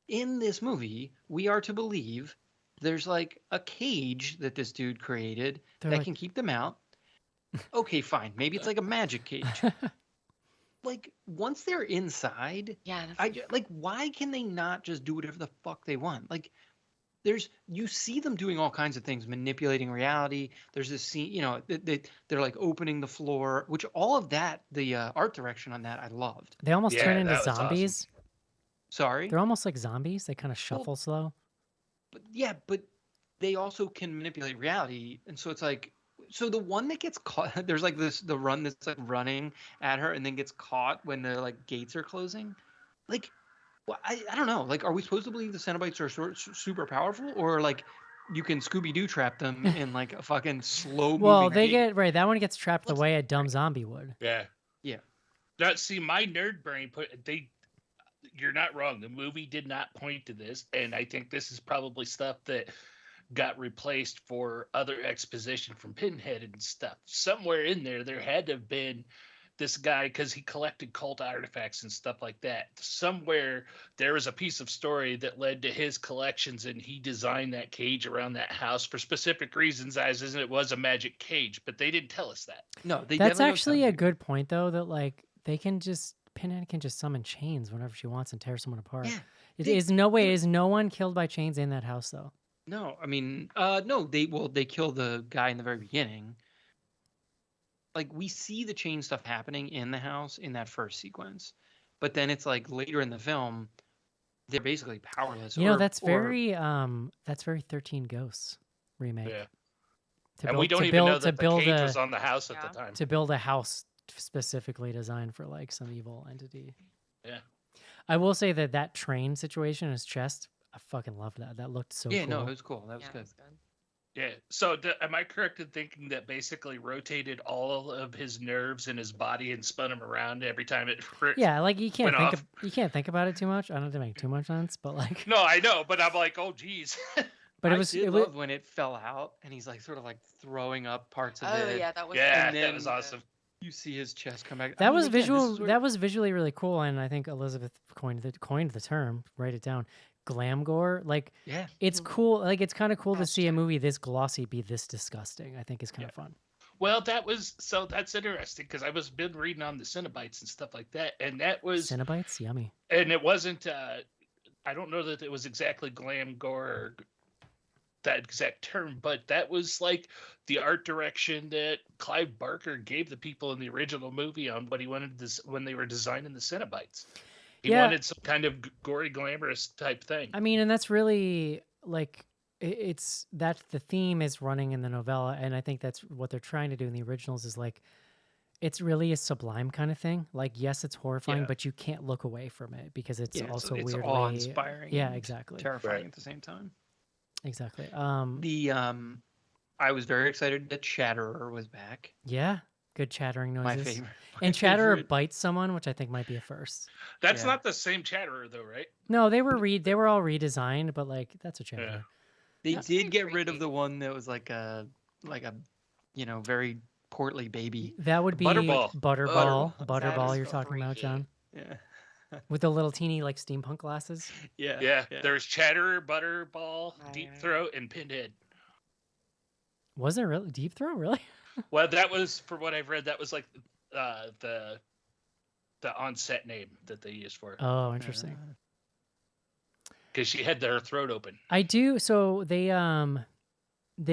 In this movie, we are to believe there's like a cage that this dude created They're that like- can keep them out. Okay, fine. Maybe it's like a magic cage. Like once they're inside, Yeah, that's why can they not just do whatever the fuck they want? Like you see them doing all kinds of things, manipulating reality. There's this scene, they're like opening the floor, which all of that, the art direction on that, I loved. They almost Yeah, turn into that was awesome. zombies. Sorry, They're almost like zombies. They kind of shuffle slow. but they also can manipulate reality, and so it's like, so the one that gets caught, there's like the run that's like running at her and then gets caught when the like gates are closing, like. Well, I don't know. Like, are we supposed to believe the Cenobites are super powerful, or like you can Scooby-Doo trap them in like a fucking slow moving? Well, they gate? get right. That one gets trapped the Looks way a dumb zombie would. Yeah. Yeah. Now, see, my nerd brain you're not wrong. The movie did not point to this, and I think this is probably stuff that got replaced for other exposition from Pinhead and stuff. Somewhere in there had to have been this guy, because he collected cult artifacts and stuff like that. Somewhere there was a piece of story that led to his collections, and he designed that cage around that house for specific reasons, as in it was a magic cage, but they didn't tell us that. No, they. That's definitely don't actually tell a you. good point, though. That like Pinhead can just summon chains whenever she wants and tear someone apart. Yeah. It they- is no way. Is no one killed by chains in that house though? No, I mean, no. They kill the guy in the very beginning. Like we see the chain stuff happening in the house in that first sequence, but then it's like later in the film, they're basically powerless. You know, or- that's or- very 13 Ghosts remake. Yeah. To And we don't to even know build, that to the build cage a was on the house at Yeah. the time. to build a house specifically designed for like some evil entity. Yeah. I will say that train situation in his chest, I fucking loved that. That looked so Yeah, cool. no, it was cool. That was yeah, good. that's good. Yeah. So am I correct in thinking that basically rotated all of his nerves in his body and spun him around every time it? Yeah, like you can't went think off. you can't think about it too much. I don't have to make too much sense, but like, No, I know, but I'm like, oh, geez. but I did love when it fell out and he's like sort of like throwing up parts of Oh it. yeah, that was Yeah, And that then, was awesome. You see his chest come back. I that mean, was again, this visual. is where- That was visually really cool, and I think Elizabeth coined the term. Write it down. Glam gore. Like yeah. it's Mhm. cool. Like it's kind of cool to see a Hashtag. movie this glossy be this disgusting. I think is kind of fun. Well, that's interesting because I was been reading on the Cenobites and stuff like that, and that was, Cenobites, yummy. and it wasn't. I don't know that it was exactly glam gore. that exact term, but that was like the art direction that Clive Barker gave the people in the original movie on what he wanted this when they were designing the Cenobites. He Yeah. wanted some kind of gory, glamorous type thing. I mean, and that's really like it's that the theme is running in the novella, and I think that's what they're trying to do in the originals is like it's really a sublime kind of thing. Like, yes, it's horrifying, Yeah. but you can't look away from it because it's also it's weirdly awe-inspiring. Yeah, and exactly. Terrifying Right. at the same time. Exactly. I was very excited that Chatterer was back. Yeah, good chattering noises. My favorite. And Chatterer favorite. bites someone, which I think might be a first. That's Yeah. not the same Chatterer, though, right? No, they were all redesigned, but like that's a Chatterer. They That's did pretty get rid of creepy. the one that was like a very portly baby. That would be Butterball. Butterball. That Butterball is you're talking about, freaky. John. Yeah. With the little teeny like steampunk glasses. Yeah. Yeah, there's Chatterer, Butterball, Deep Right. Throat, and Pinhead. Was there really Deep Throat? Really? Well, that was, for what I've read, that was like the on-set name that they used for it. Oh, interesting. Because she had their throat open. I do. So they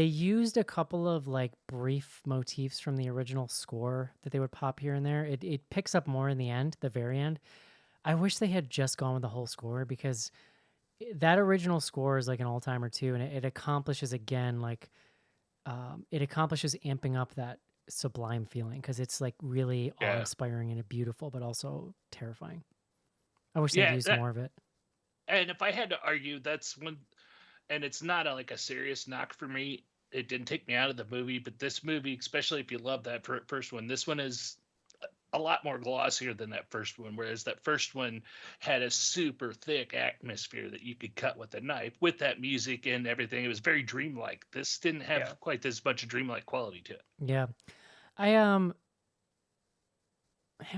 used a couple of like brief motifs from the original score that they would pop here and there. It picks up more in the end, the very end. I wish they had just gone with the whole score because that original score is like an all-timer too, and it accomplishes again like it accomplishes amping up that sublime feeling because it's like really Yeah. awe-inspiring and beautiful, but also terrifying. I wish Yeah, they'd used that- more of it. And if I had to argue, that's one, and it's not like a serious knock for me. It didn't take me out of the movie, but this movie, especially if you love that first one, this one is a lot more glossier than that first one. Whereas that first one had a super thick atmosphere that you could cut with a knife, with that music and everything. It was very dreamlike. This didn't have Yeah. quite as much dreamlike quality to it. Yeah, I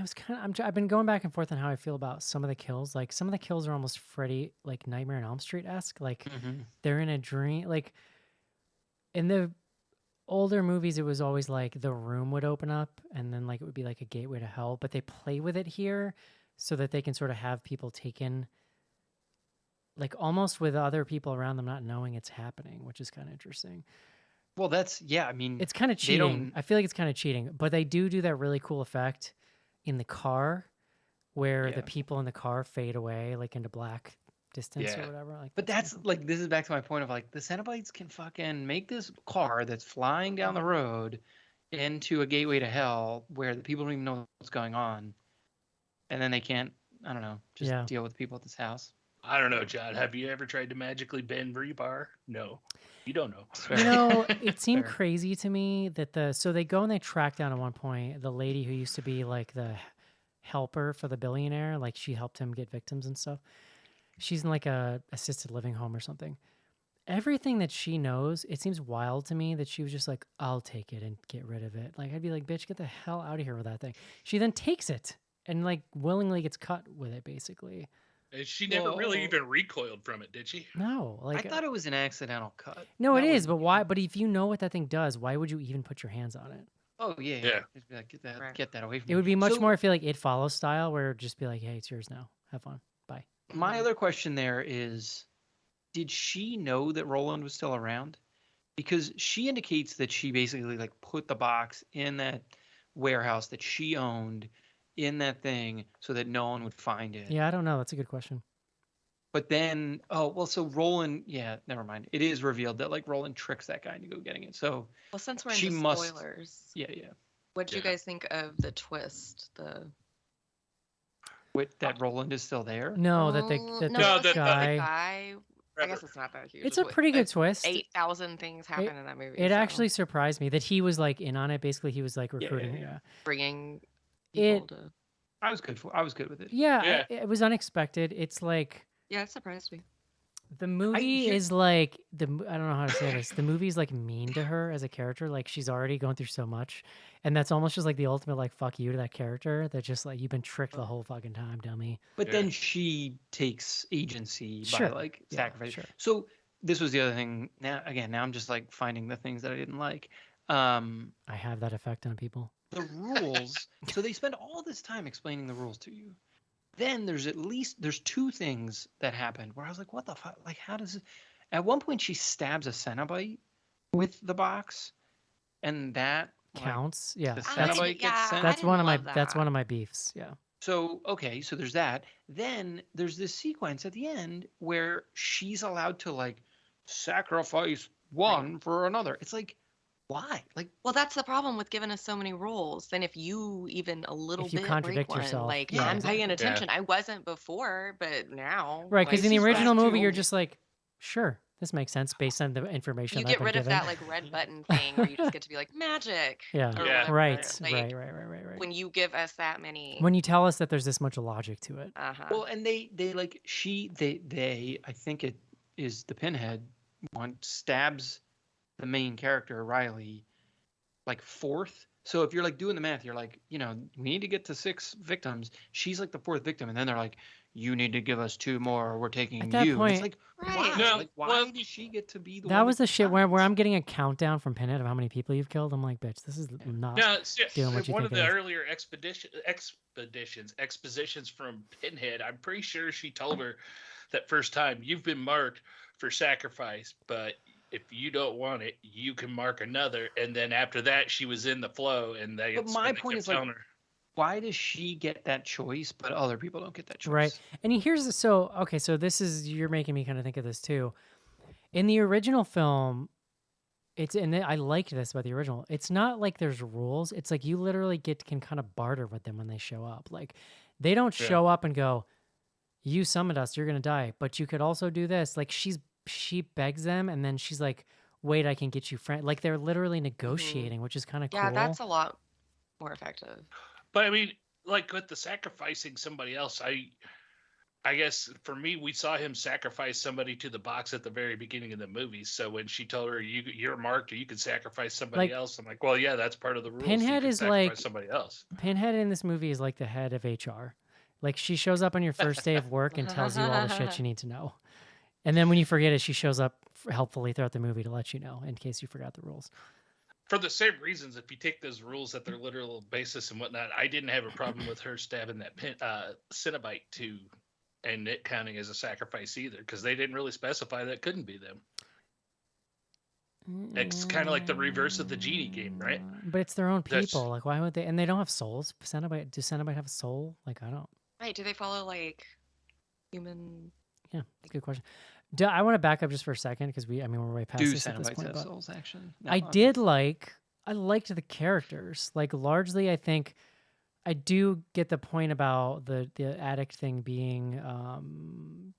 was I've been going back and forth on how I feel about some of the kills. Like some of the kills are almost Freddy, like Nightmare on Elm Street esque. Like Mhm. they're in a dream. Like in the older movies, it was always like the room would open up and then like it would be like a gateway to hell. But they play with it here so that they can sort of have people taken, like almost with other people around them not knowing it's happening, which is kind of interesting. Well, I mean, It's kind of They don't- cheating. I feel like it's kind of cheating, but they do that really cool effect in the car where the Yeah. people in the car fade away like into black distance Yeah. or whatever. Like but that's that's like this is back to my point of like the Cenobites can fucking make this car that's flying down the road into a gateway to hell where the people don't even know what's going on, and then they can't. I don't know. Just Yeah. deal with the people at this house. I don't know, John. Have you ever tried to magically bend rebar? No, you don't know. You know, it seemed Fair. crazy to me that so they go and they track down at one point the lady who used to be like the helper for the billionaire, like she helped him get victims and stuff. She's in like a assisted living home or something. Everything that she knows, it seems wild to me that she was just like, I'll take it and get rid of it. Like I'd be like, bitch, get the hell out of here with that thing. She then takes it and like willingly gets cut with it, basically. And she never really Whoa. even recoiled from it, did she? No, like I thought it was an accidental cut. no, it That is, was- but why? But if you know what that thing does, why would you even put your hands on it? Oh yeah. Yeah. Just be like, Right. get that away from It me. would be much So, more, I feel like, It Follows style, where it'd just be like, hey, it's yours now. Have fun. Bye. My other question there is, did she know that Roland was still around? Because she indicates that she basically like put the box in that warehouse that she owned in that thing so that no one would find it. Yeah, I don't know. That's a good question. But then, so Roland, yeah, never mind. It is revealed that like Roland tricks that guy into go getting it. So Well, since we're She into must- spoilers, yeah. what do you Yeah. guys think of the twist? Wait, that Roland is still there? No, that No, the that the guy. guy. I guess it's not that huge. It's a pretty good Like, twist. 8,000 things happen in that movie. It so actually surprised me that he was like in on it. Basically, he was like Yeah, recruiting. yeah, Yeah, yeah. bringing It- people to. I was good with it. yeah, Yeah. it was unexpected. It's like Yeah, it surprised me. the movie here- is like I don't know how to say this. The movie's like mean to her as a character. Like she's already going through so much, and that's almost just like the ultimate like fuck you to that character. That just like you've been tricked the whole fucking time, dummy. But Yeah. then she takes agency Sure. by like Yeah, sacrifice. sure. So this was the other thing. Now I'm just like finding the things that I didn't like. I have that effect on people. The rules. So they spend all this time explaining the rules to you. Then there's two things that happened where I was like, what the fuck? Like, how does it? At one point, she stabs a Cenobite with the box, and that Counts. Yeah. the That's Cenobite gets sent. that's didn't one of my love that's one that. of my beefs. Yeah. So okay, so there's that. Then there's this sequence at the end where she's allowed to like sacrifice one for another. It's like, why? Like, Well, that's the problem with giving us so many rules. Then if you even a little If you bit contradict break one, yourself, like yeah, I'm paying exactly. attention. I wasn't before, but now. Right, because like, in the This is original back movie, you're to- just like, sure, this makes sense based on the information you I've get been rid of given. that like red button thing where you just get to be like magic. Yeah. Or Yeah. whatever. Right, Like, right. When you give us that many. When you tell us that there's this much logic to it. well, and they like they I think it is the Pinhead one stabs the main character Riley like fourth. So if you're like doing the math, you're like, you know, we need to get to 6 victims. She's like the 4th victim, and then they're like, you need to give us 2 more, or we're taking At that you. And it's point- like, Right. why? No, Like, why well, does she get to be the That one was the shit where decides? I'm getting a countdown from Pinhead of how many people you've killed. I'm like, bitch, this is not. No, see, doing what you one think of it the is. earlier expositions from Pinhead, I'm pretty sure she told her that first time, you've been marked for sacrifice, but if you don't want it, you can mark another. And then after that, she was in the flow, and they. But my they point kept is, like, telling her, Why does she get that choice, but other people don't get that choice? Right. And here's the, so okay, so this is you're making me kind of think of this too. In the original film, I liked this about the original. It's not like there's rules. It's like you literally can kind of barter with them when they show up. Like they don't Yeah. show up and go, "You summoned us, you're gonna die," but you could also do this. Like she begs them, and then she's like, "Wait, I can get you friend." Like they're literally negotiating, which is kind of Yeah, cool. that's a lot more effective. but I mean, like with the sacrificing somebody else, I guess for me, we saw him sacrifice somebody to the box at the very beginning of the movie. So when she told her you're marked or you could sacrifice somebody Like, else, I'm like, well, yeah, that's part of the rules. Pinhead you can is sacrifice like- somebody else. Pinhead in this movie is like the head of HR. Like she shows up on your first day of work and tells you all the shit you need to know. And then when you forget it, she shows up helpfully throughout the movie to let you know in case you forgot the rules. For the same reasons, if you take those rules at their literal basis and whatnot, I didn't have a problem with her stabbing that Cenobite too, and it counting as a sacrifice either, because they didn't really specify that couldn't be them. It's kind of like the reverse of the genie game, right? But it's their own That's- people. Like, why would they? And they don't have souls. Cenobite, do Cenobite have a soul? Like, I don't. Right? Do they follow like human? Yeah, that's a good question. I want to back up just for a second because we're way past Do this at this Cenobites point. have But souls, actually? No, I I'm- did I liked the characters. Like, largely, I think I do get the point about the addict thing being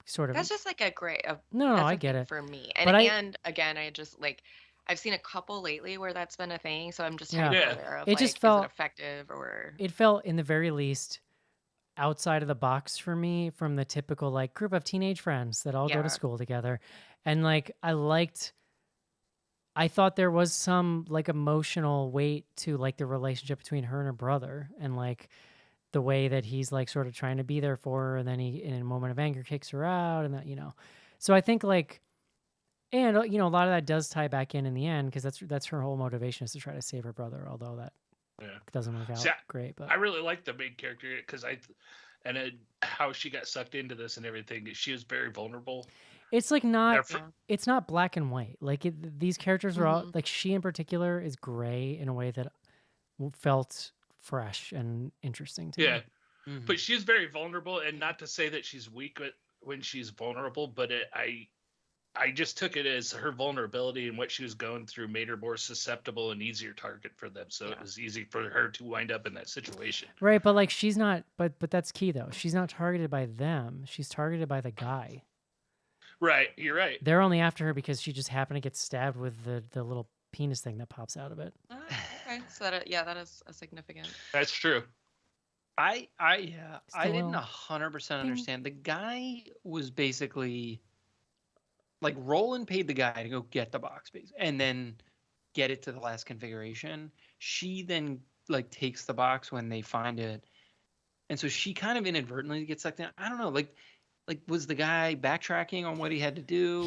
sort of. That's just like a great. no, that's I a get thing it. for me. But And again, I just like I've seen a couple lately where that's been a thing, so I'm just Yeah. hyper Yeah. aware of It like, just is felt- it effective or It felt, in the very least, outside of the box for me from the typical like group of teenage friends that all go Yeah. to school together. And like I thought there was some like emotional weight to like the relationship between her and her brother, and like the way that he's like sort of trying to be there for her, and then he in a moment of anger kicks her out, and that, you know. So I think like, and you know, a lot of that does tie back in the end, because that's her whole motivation, is to try to save her brother, although that Yeah. doesn't work out See, great. But I really like the main character because how she got sucked into this and everything. She was very vulnerable. it's like not And for- Yeah. it's not black and white. Like these characters are all Mhm. like, she in particular is gray in a way that felt fresh and interesting to yeah, me. Mhm. but she's very vulnerable, and not to say that she's weak when she's vulnerable, but I just took it as her vulnerability and what she was going through made her more susceptible and easier target for them. So it Yeah. was easy for her to wind up in that situation. Right, but like she's not. But that's key though. She's not targeted by them. She's targeted by the guy. Right, you're right. They're only after her because she just happened to get stabbed with the little penis thing that pops out of it. Ah, okay. So that is a significant. That's true. I Still didn't will. 100% Ding. understand. The guy was basically like Roland paid the guy to go get the box base and then get it to the last configuration. She then like takes the box when they find it, and so she kind of inadvertently gets sucked in. I don't know, like was the guy backtracking on what he had to do?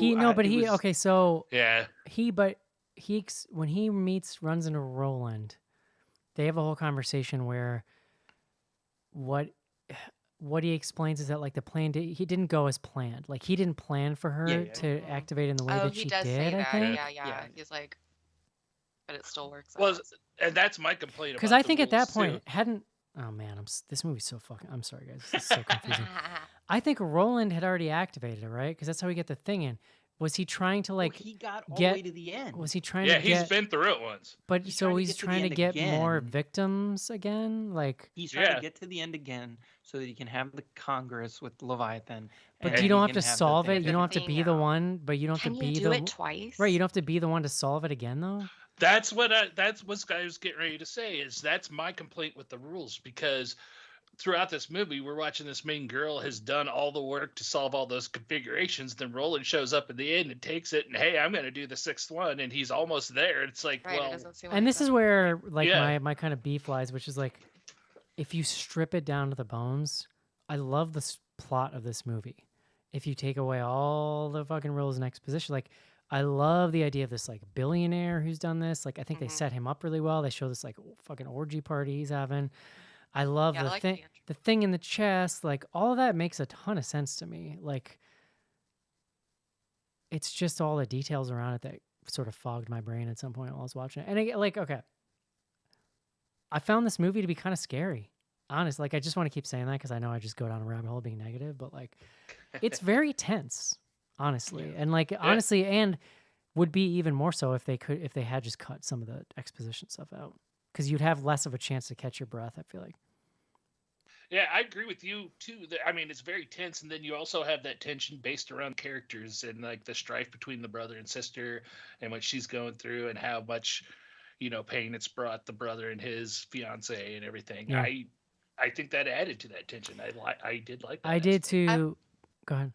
Okay, so Yeah. when he runs into Roland, they have a whole conversation where what he explains is that like the plan he didn't go as planned. Like he didn't plan for her Yeah. to activate in the way Oh, that he she does did. say I that. think Yeah. Yeah. He's like, but it still works Well, out. and that's my complaint because about I the think at that rules, point too. hadn't. Oh man, this movie's so fucking. I'm sorry guys, this is so confusing. I think Roland had already activated it, right? Because that's how he get the thing in. Was he trying to Well, like he got all the get? way to the end. Was he trying Yeah, to he's get? been through it once. But he's so trying to he's get to the trying to end get more again. victims again, like. He's trying Yeah. to get to the end again so that he can have the Congress with Leviathan. But and you don't he have can to the solve thing it. You don't have to thing be the out. one, but you don't have Can to you be do the it twice? right. You don't have to be the one to solve it again, though. That's what I was getting ready to say. Is that's my complaint with the rules, because throughout this movie, we're watching this main girl has done all the work to solve all those configurations. Then Roland shows up at the end and takes it, and hey, I'm going to do the sixth one, and he's almost there. It's like, Right. It well, doesn't seem like And this that. is where like Yeah. my kind of beef lies, which is like, if you strip it down to the bones, I love the plot of this movie. If you take away all the fucking rules and exposition, like I love the idea of this like billionaire who's done this. Like I think they Mhm. set him up really well. They show this like fucking orgy party he's having. I love Yeah, I the like thing, the the thing in the chest. Like all of that makes a ton of sense to me. Like it's just all the details around it that sort of fogged my brain at some point while I was watching it. And like, okay, I found this movie to be kind of scary. Honest, like I just want to keep saying that because I know I just go down a rabbit hole being negative, but like it's very tense, honestly, and like honestly, and would be even more so if they had just cut some of the exposition stuff out, because you'd have less of a chance to catch your breath. I feel like. Yeah, I agree with you too. I mean, it's very tense, and then you also have that tension based around characters and like the strife between the brother and sister, and what she's going through, and how much, pain it's brought the brother and his fiance and everything. Yeah. I think that added to that tension. I did like that. I did aspect. too. Go ahead.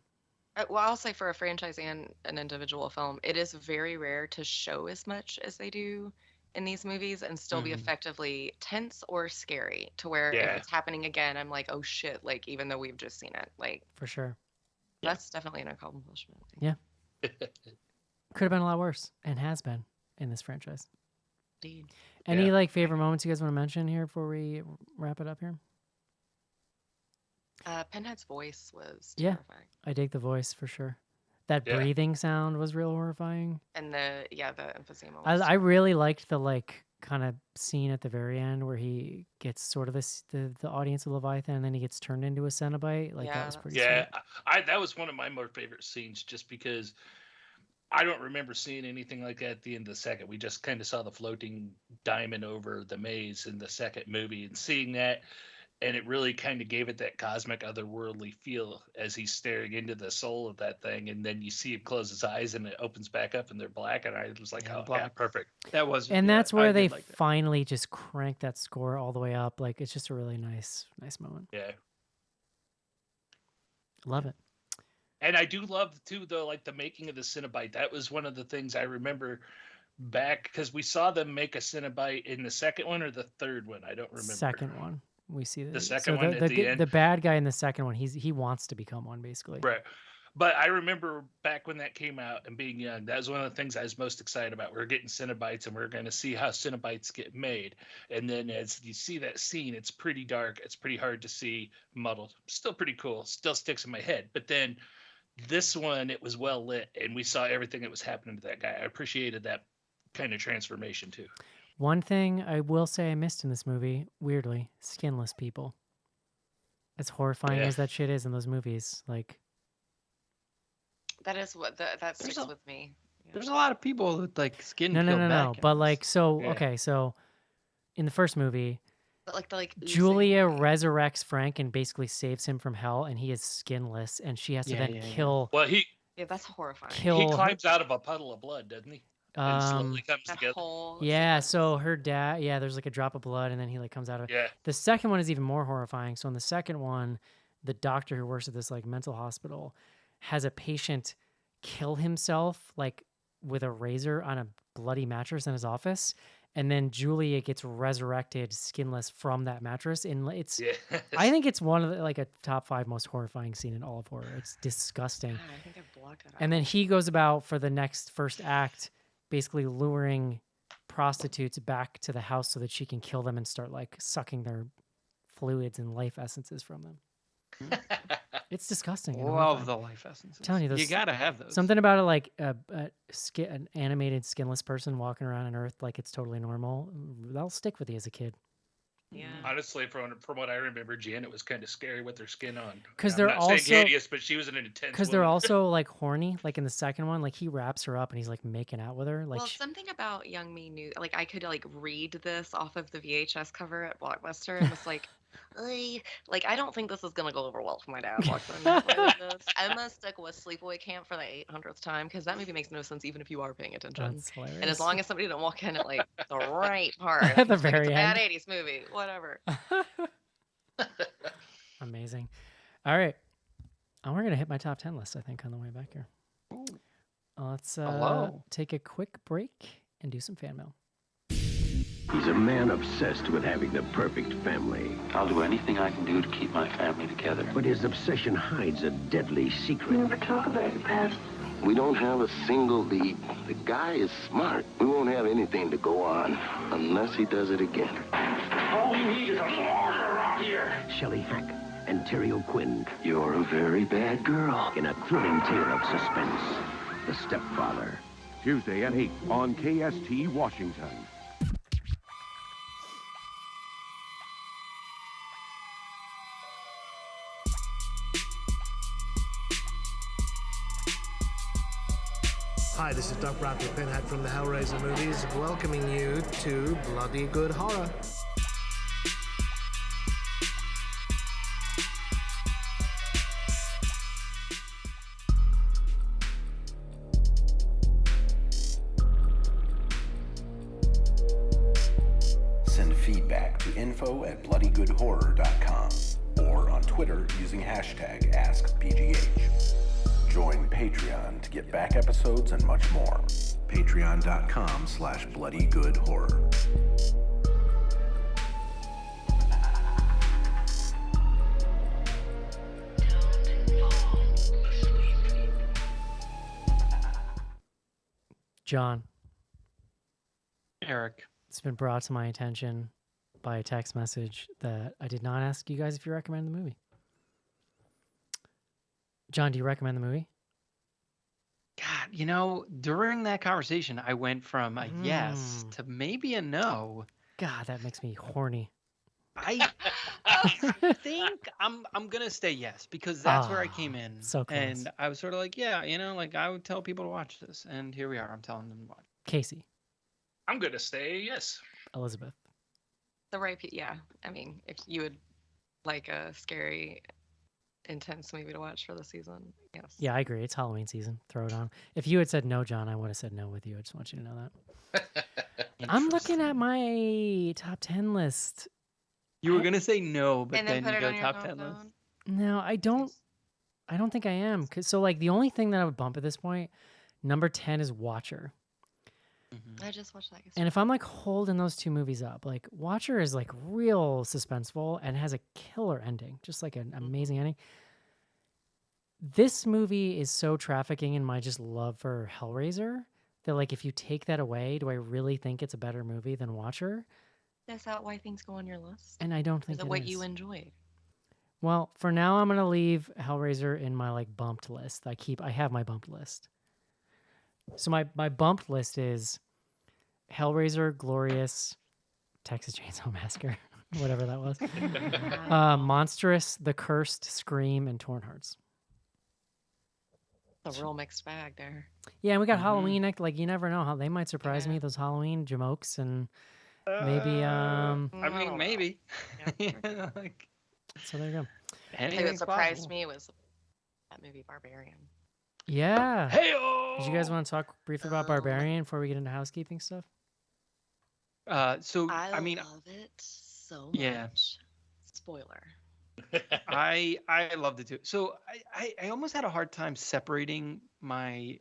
Well, I'll say for a franchise and an individual film, it is very rare to show as much as they do in these movies and still be Mhm. effectively tense or scary, to where Yeah. if it's happening again, I'm like, oh shit, like even though we've just seen it. Like For sure. Yeah. that's definitely an accomplishment. Yeah. Could have been a lot worse, and has been in this franchise. Indeed. Any Yeah. like favorite moments you guys want to mention here before we wrap it up here? Pinhead's voice was Yeah. terrifying. I dig the voice for sure. That Yeah. breathing sound was real horrifying. And the emphysema was I really liked the like kind of scene at the very end where he gets sort of the audience of Leviathan, and then he gets turned into a Cenobite. Like Yeah, that was that's pretty Yeah, sweet. that was one of my more favorite scenes, just because I don't remember seeing anything like that at the end of the second. We just kind of saw the floating diamond over the maze in the second movie, and seeing that, and it really kind of gave it that cosmic, otherworldly feel as he's staring into the soul of that thing, and then you see him close his eyes, and it opens back up, and they're black, and I was like, Yeah, oh, yeah, black. perfect. That was, And yeah, that's I where did they like that. finally just crank that score all the way up. Like it's just a really nice moment. Yeah. Love it. And I do love too, though, like the making of the Cenobite. That was one of the things I remember back, because we saw them make a Cenobite in the second one or the third one. I don't remember. Second one. We see The so second one at the end? the bad guy in the second one, he wants to become one basically. Right. But I remember back when that came out and being young, that was one of the things I was most excited about. We're getting Cenobites, and we're going to see how Cenobites get made. And then as you see that scene, it's pretty dark. It's pretty hard to see, muddled. Still pretty cool. Still sticks in my head. But then this one, it was well lit, and we saw everything that was happening to that guy. I appreciated that kind of transformation too. One thing I will say I missed in this movie, weirdly, skinless people. As horrifying Yeah. as that shit is in those movies, like that is what that sticks a- with me. Yeah. There's a lot of people with like skin no, peeled back. in but this. like so Yeah. okay, so in the first movie, But like the oozing- Julia resurrects Frank and basically saves him from hell, and he is skinless, and she has to Yeah, then yeah, yeah. kill Well, he that's horrifying. kill her- climbs out of a puddle of blood, doesn't he? And slowly comes That together. whole yeah, sequence. so her dad, yeah, there's like a drop of blood, and then he like comes out of it. Yeah. The second one is even more horrifying. So in the second one, the doctor who works at this like mental hospital has a patient kill himself like with a razor on a bloody mattress in his office, and then Julia gets resurrected skinless from that mattress. And it's Yeah. I think it's one of the, like a top 5 most horrifying scene in all of horror. It's disgusting. God, I think I blocked it out. And then he goes about for the first act, basically luring prostitutes back to the house so that she can kill them and start like sucking their fluids and life essences from them. It's disgusting. and Love horrifying. the life essences. Telling you, you those- gotta have those. Something about it, like an animated skinless person walking around on Earth like it's totally normal. That'll stick with you as a kid. Yeah. Honestly, from what I remember, Janet was kind of scary with her skin on. 'Cause I'm they're not also- saying hideous, but she was an intense. Because they're woman. also like horny. Like in the second one, like he wraps her up and he's like making out with her. Like Well, something about Young Me knew, like I could like read this off of the VHS cover at Blockbuster and was like, "Ugh." Like I don't think this is gonna go over well for my dad watching this. I'm gonna stick with Sleepaway Camp for the 800th time because that movie makes no sense even if you are paying attention. that's hilarious. And as long as somebody didn't walk in at like the right part, At the it's like, very it's a bad end. 80s movie, whatever. Amazing. All right. We're going to hit my top 10 list, I think, on the way back here. Ooh. Let's Hello. take a quick break and do some fan mail. He's a man obsessed with having the perfect family. I'll do anything I can do to keep my family together. But his obsession hides a deadly secret. Never talk about your past. We don't have a single lead. The guy is smart. We won't have anything to go on unless he does it again. All we need is a martyr around here. Shelley Hack and Terry O'Quinn You're a very bad girl. in a thrilling tale of suspense. The Stepfather. Tuesday at 8 on KST Washington. Hi, this is Doc Bradley Pinhead from the Hellraiser movies, welcoming you to Bloody Good Horror. Send feedback to info@bloodygoodhorror.com or on Twitter using hashtag AskBGH. Join Patreon to get back episodes and much more. Patreon.com/bloodygoodhorror. John, Eric. it's been brought to my attention by a text message that I did not ask you guys if you recommend the movie. John, do you recommend the movie? God, during that conversation, I went from a yes to maybe a no. God, that makes me horny. I think I'm gonna say yes because that's where I came in. so close. And I was sort of like, yeah, like I would tell people to watch this, and here we are. I'm telling them to watch. Casey, I'm gonna say yes. Elizabeth. The right, yeah. I mean, if you would like a scary, intense movie to watch for the season, yes. Yeah, I agree. It's Halloween season. Throw it on. If you had said no, John, I would have said no with you. I just want you to know that. I'm looking at my top 10 list. You were gonna say no, but And then then put you it go on your top 10 list. phone. No, I don't think I am. So like the only thing that I would bump at this point, number 10 is Watcher. I just watched that. And if I'm like holding those two movies up, like Watcher is like real suspenseful and has a killer ending, just like an amazing ending. This movie is so trafficking in my just love for Hellraiser that like if you take that away, do I really think it's a better movie than Watcher? Is that why things go on your list? And I don't think Is it it what is. you enjoyed? Well, for now, I'm gonna leave Hellraiser in my like bumped list. I have my bumped list. So my bumped list is Hellraiser, Glorious, Texas Chainsaw Massacre, whatever that was, Monstrous, The Cursed, Scream, and Torn Hearts. A real mixed bag there. Yeah, and we got Halloween. Like you never know how they might surprise me. Those Halloween jamokes and maybe. I mean, maybe. Yeah. Like, So there you go. Hey, what surprised me was that movie Barbarian. Yeah. Hey, Did you guys want to talk briefly about Barbarian before we get into housekeeping stuff? So I mean, love it so much. Yeah. Spoiler. I loved it too. So I almost had a hard time separating my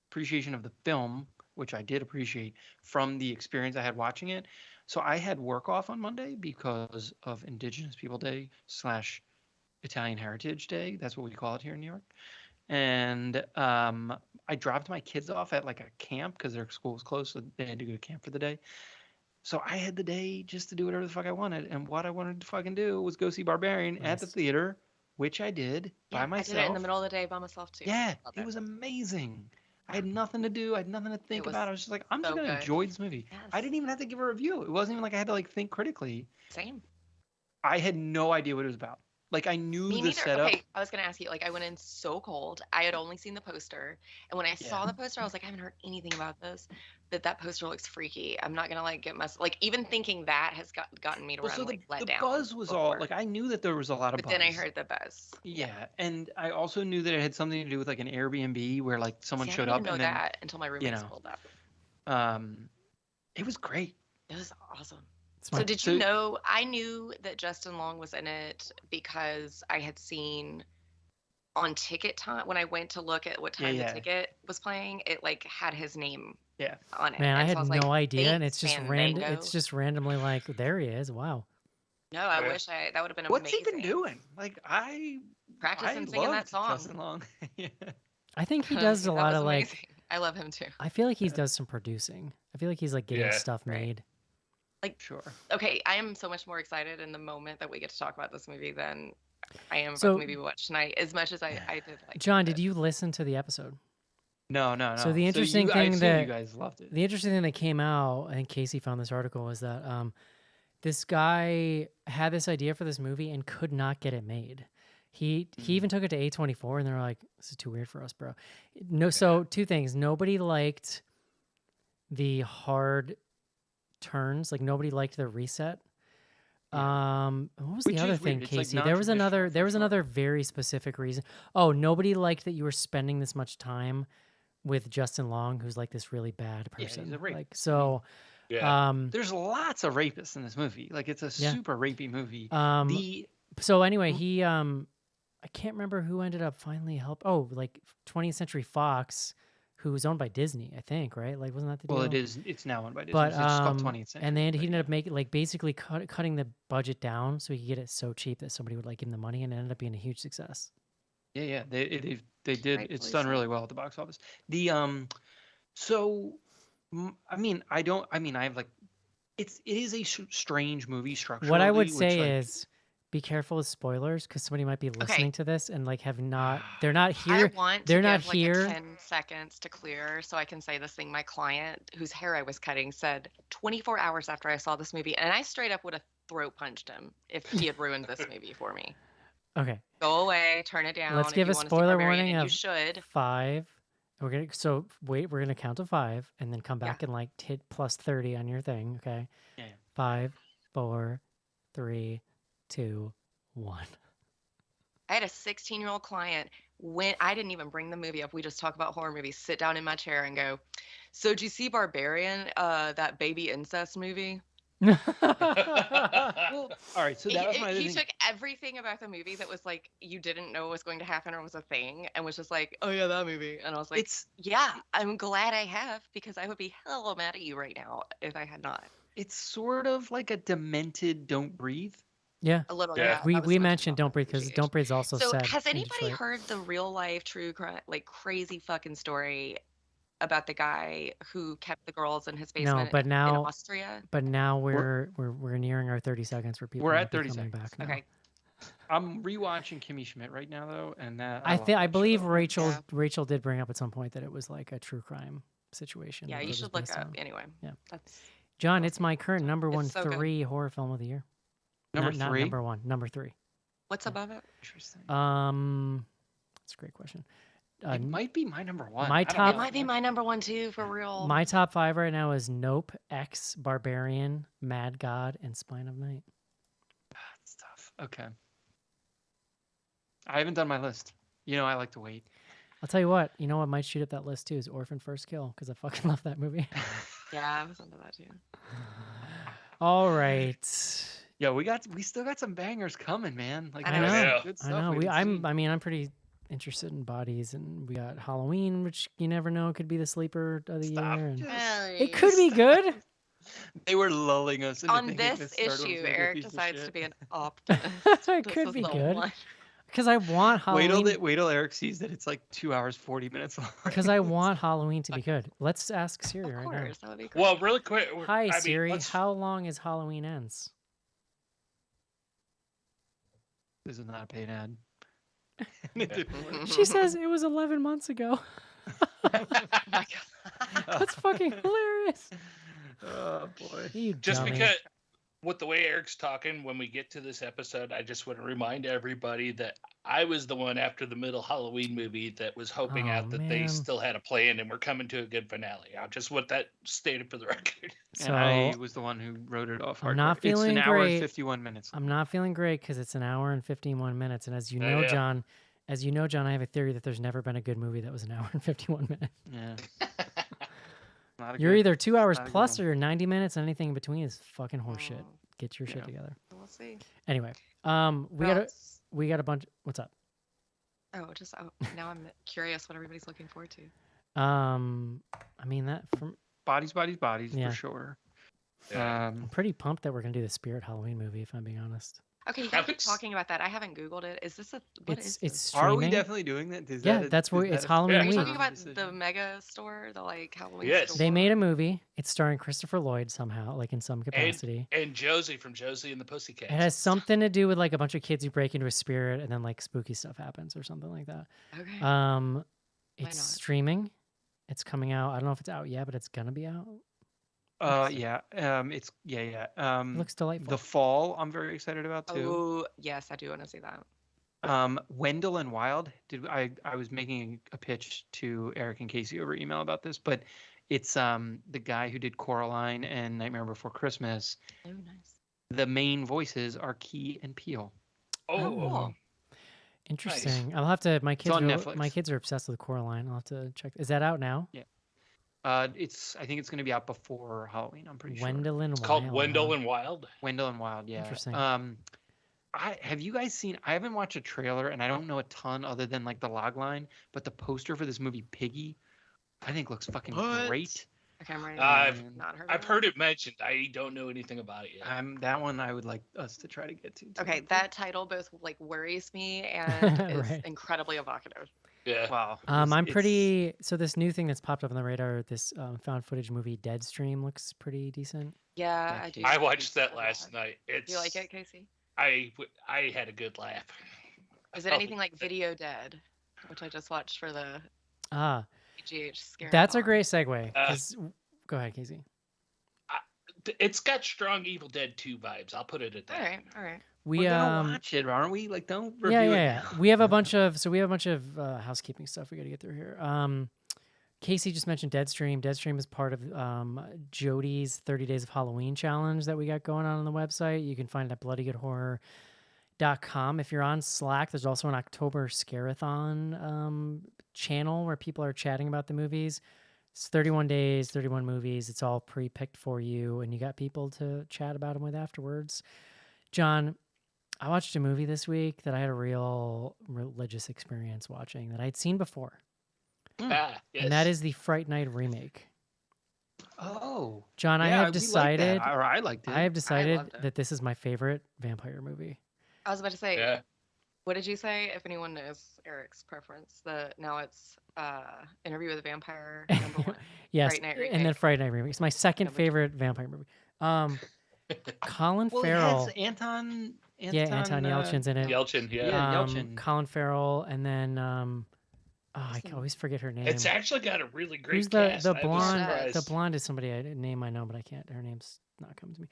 appreciation of the film, which I did appreciate, from the experience I had watching it. So I had work off on Monday because of Indigenous People Day / Italian Heritage Day. That's what we call it here in New York. And I dropped my kids off at like a camp because their school was closed, so they had to go to camp for the day. So I had the day just to do whatever the fuck I wanted. And what I wanted to fucking do was go see Barbarian at the theater which I did by I myself. did it in the middle of the day by myself too. Yeah, it was amazing. I had nothing to do. I had nothing to think about. I was just like, I'm just so gonna good. enjoy this movie. Yes. I didn't even have to give a review. It wasn't even like I had to like think critically. Same. I had no idea what it was about. Like I knew Me the neither. setup. Okay, I was gonna ask you. Like, I went in so cold. I had only seen the poster, and when I saw the poster, I was like, I haven't heard anything about this. That poster looks freaky. I'm not gonna like get like even thinking that has gotten me to run like let the down. buzz was all like I knew that there was a lot of But buzz. then I heard the buzz. Yeah, and I also knew that it had something to do with like an Airbnb where like someone showed up I didn't know and then that until my roommates pulled up. It was great. It was awesome. So did you know? I knew that Justin Long was in it because I had seen on ticket time when I went to look at what time the ticket was playing. It like had his name on it. Man, I And had so no like, idea, and it's "Thanks, just random. Fandango." It's just randomly like there he is. Wow. No, I wish that would have been What's amazing. he been doing? Like Practicing singing that song. Justin Long. Yeah. I think he does a lot of amazing. like. I love him too. I feel like he does some producing. I feel like he's like getting stuff made. Like, okay, I am so much more excited in the moment that we get to talk about this movie than I am about the movie we watched tonight. As much as I did like. John, did you listen to the episode? No. So the interesting thing I that you guys loved it. The interesting thing that came out, I think Casey found this article, was that this guy had this idea for this movie and could not get it made. He even took it to A24 and they're like, "This is too weird for us, bro." No, so two things. Nobody liked the hard turns. Like nobody liked the reset. What was the other thing, Casey? There was another very specific reason. Oh, nobody liked that you were spending this much time with Justin Long, who's like this really bad person. Yeah, he's a rape. Like so. There's lots of rapists in this movie. Like it's a super rapey movie. So anyway, he I can't remember who ended up finally help. Oh, like 20th Century Fox, who was owned by Disney, I think, right? Like wasn't that the deal? Well, it is. It's now owned by Disney. But It's called 20th Century. and then he ended up making like basically cutting the budget down so he could get it so cheap that somebody would like give him the money, and it ended up being a huge success. Yeah. They did. It's done really well at the box office. I have like, it is a strange movie structurally. What I would say is, be careful with spoilers because somebody might be listening to this and like they're not here. They're not here. Like 10 seconds to clear so I can say this thing. My client, whose hair I was cutting, said 24 hours after I saw this movie, and I straight up would have throat punched him if he had ruined this movie for me. Okay. Go away, turn it down. Let's give a spoiler warning of you should. 5. We're gonna count to 5 and then come back and like hit plus 30 on your thing. Okay. Yeah. 5, 4, 3, 2, 1. I had a 16-year-old client when I didn't even bring the movie up. We just talk about horror movies. Sit down in my chair and go, "So did you see Barbarian, that baby incest movie?" Well, all right. So that was my he took everything about the movie that was like you didn't know was going to happen or was a thing, and was just like, "Oh yeah, that movie." And I was like, "Yeah, I'm glad I have because I would be hella mad at you right now if I had not." It's sort of like a demented Don't Breathe. Yeah. A little. Yeah. We mentioned Don't Breathe because Don't Breathe is also So set. has in anybody Detroit. heard the real life true crime, like crazy fucking story about the guy who kept the girls in his basement but now, in Austria? But now we're nearing our 30 seconds where people We're might at be 30 coming seconds. back now. Okay. I'm rewatching Kimmy Schmidt right now though, and that I believe Rachel did bring up at some point that it was like a true crime situation. Yeah, that it you was should look based up on. anyway. Yeah. That's John, it's my current number one so good. 3 horror film of the year. Number Not 3? number 1. Number 3. What's above it? Interesting. That's a great question. It might be my number 1. It might be my number 1 too, for real. My top 5 right now is Nope, X, Barbarian, Mad God, and Spine of Night. That's tough. Okay. I haven't done my list. You know, I like to wait. I'll tell you what. You know what might shoot up that list too is Orphan First Kill because I fucking love that movie. Yeah, I was into that too. All right. Yeah, we still got some bangers coming, man. Like I know. good I stuff know. we haven't seen. I'm pretty interested in bodies, and we got Halloween, which you never know could be the sleeper of the year. And it could be good. They were lulling us into On thinking this start was issue, gonna be a Eric piece of decides shit. to be an optimist. It This could is be the good one. because I want Halloween. Wait till Eric sees that it's like 2 hours 40 minutes long. Because I want Halloween to be good. Let's ask Siri right now. That would be great. Well, really quick. Hi Siri, how long is Halloween Ends? This is not a paid ad. It didn't work. She says it was 11 months ago. Oh my God. That's fucking hilarious. Oh boy. You Just dummy. because, with the way Eric's talking, when we get to this episode, I just want to remind everybody that I was the one after the middle Halloween movie that was hoping Oh, out that they man. still had a plan and we're coming to a good finale. I just want that stated for the record. So And I was the one who wrote it off. I'm not hardcore. feeling It's an hour great. and 51 minutes. I'm not feeling great because it's an hour and 51 minutes. And as you know, Yeah. John, I have a theory that there's never been a good movie that was an hour and 51 minutes. Yeah. Not a You're good- either 2 hours not a good plus one. or you're 90 minutes, and anything in between is fucking horseshit. Oh, Get your shit Yeah. together. we'll see. Anyway, we got a bunch. What's up? Now I'm curious what everybody's looking forward to. I mean that from. Bodies, Yeah. for sure. I'm pretty pumped that we're gonna do the Spirit Halloween movie. If I'm being honest. Okay, you guys keep talking about that. I haven't Googled it. Is this what is It's this? streaming. Are we definitely doing that? Is Yeah, that a- that's is where that it's a Halloween Are week. you week. talking about decision? the mega store, the Halloween Yes. store? They made a movie. It's starring Christopher Lloyd somehow, like in some capacity. And Josie from Josie and the Pussycats. It has something to do with like a bunch of kids who break into a spirit and then like spooky stuff happens or something like that. Okay. It's not? streaming. It's coming out. I don't know if it's out yet, but it's gonna be out. Yeah. It's yeah. It looks delightful. The Fall, I'm very excited about too. Oh, yes, I do want to see that. Wendell and Wild. I was making a pitch to Eric and Casey over email about this, but it's the guy who did Coraline and Nightmare Before Christmas. Oh, nice. The main voices are Key and Peele. Oh, Interesting. I'll have to. My kids. on Are, Netflix. my kids are obsessed with Coraline. I'll have to check. Is that out now? Yeah. I think it's going to be out before Halloween. I'm pretty sure. Wendell and it's Wild. called Wendell huh? and Wild. Wendell and Wild. Yeah. Interesting. Have you guys seen? I haven't watched a trailer, and I don't know a ton other than like the log line. But the poster for this movie, Piggy, I think looks fucking What? great. Okay, I'm ready. I've Not heard. I've of heard it mentioned. I don't know anything about it yet. That one I would like us to try to get to. too. Okay, that title both worries me and is Right. incredibly evocative. Yeah. Wow. I'm pretty. So this new thing that's popped up on the radar, this found footage movie, Deadstream, looks pretty decent. Yeah, Thank I do. you. I watched that last night. Do you like it, Casey? I had a good laugh. Is it anything like Video Dead, which I just watched for the Ah, BGH scare? that's a great segue. 'cause- Go ahead, Casey. It's got strong Evil Dead 2 vibes. I'll put it at that. All right. We We're gonna watch it, aren't we? Like, don't review yeah. it. We have a bunch of housekeeping stuff we got to get through here. Casey just mentioned Deadstream. Deadstream is part of Jody's 30 Days of Halloween challenge that we got going on the website. You can find it at bloodygoodhorror.com. If you're on Slack, there's also an October Scareathon channel where people are chatting about the movies. It's 31 days, 31 movies. It's all pre-picked for you, and you got people to chat about them with afterwards. John, I watched a movie this week that I had a real religious experience watching that I'd seen before. Yes. And that is the Fright Night remake. Oh, John, I yeah, have we liked that. decided Or I liked it. I have decided loved it. that this is my favorite vampire movie. I was about to say, Yeah. what did you say? If anyone knows Eric's preference, now it's Interview with a Vampire number one. Yes, Fright Night and then remake. Fright Night remake. It's my second Number two. favorite vampire movie. Colin Well, Farrell. it has Anton Anton Yelchin's in it. Yelchin, yeah. Yeah, Yelchin. Colin Farrell, and then I always forget her name. It's actually got a really great Who's the cast. I was blonde? surprised. The blonde is somebody name I know, but I can't. Her name's not coming to me.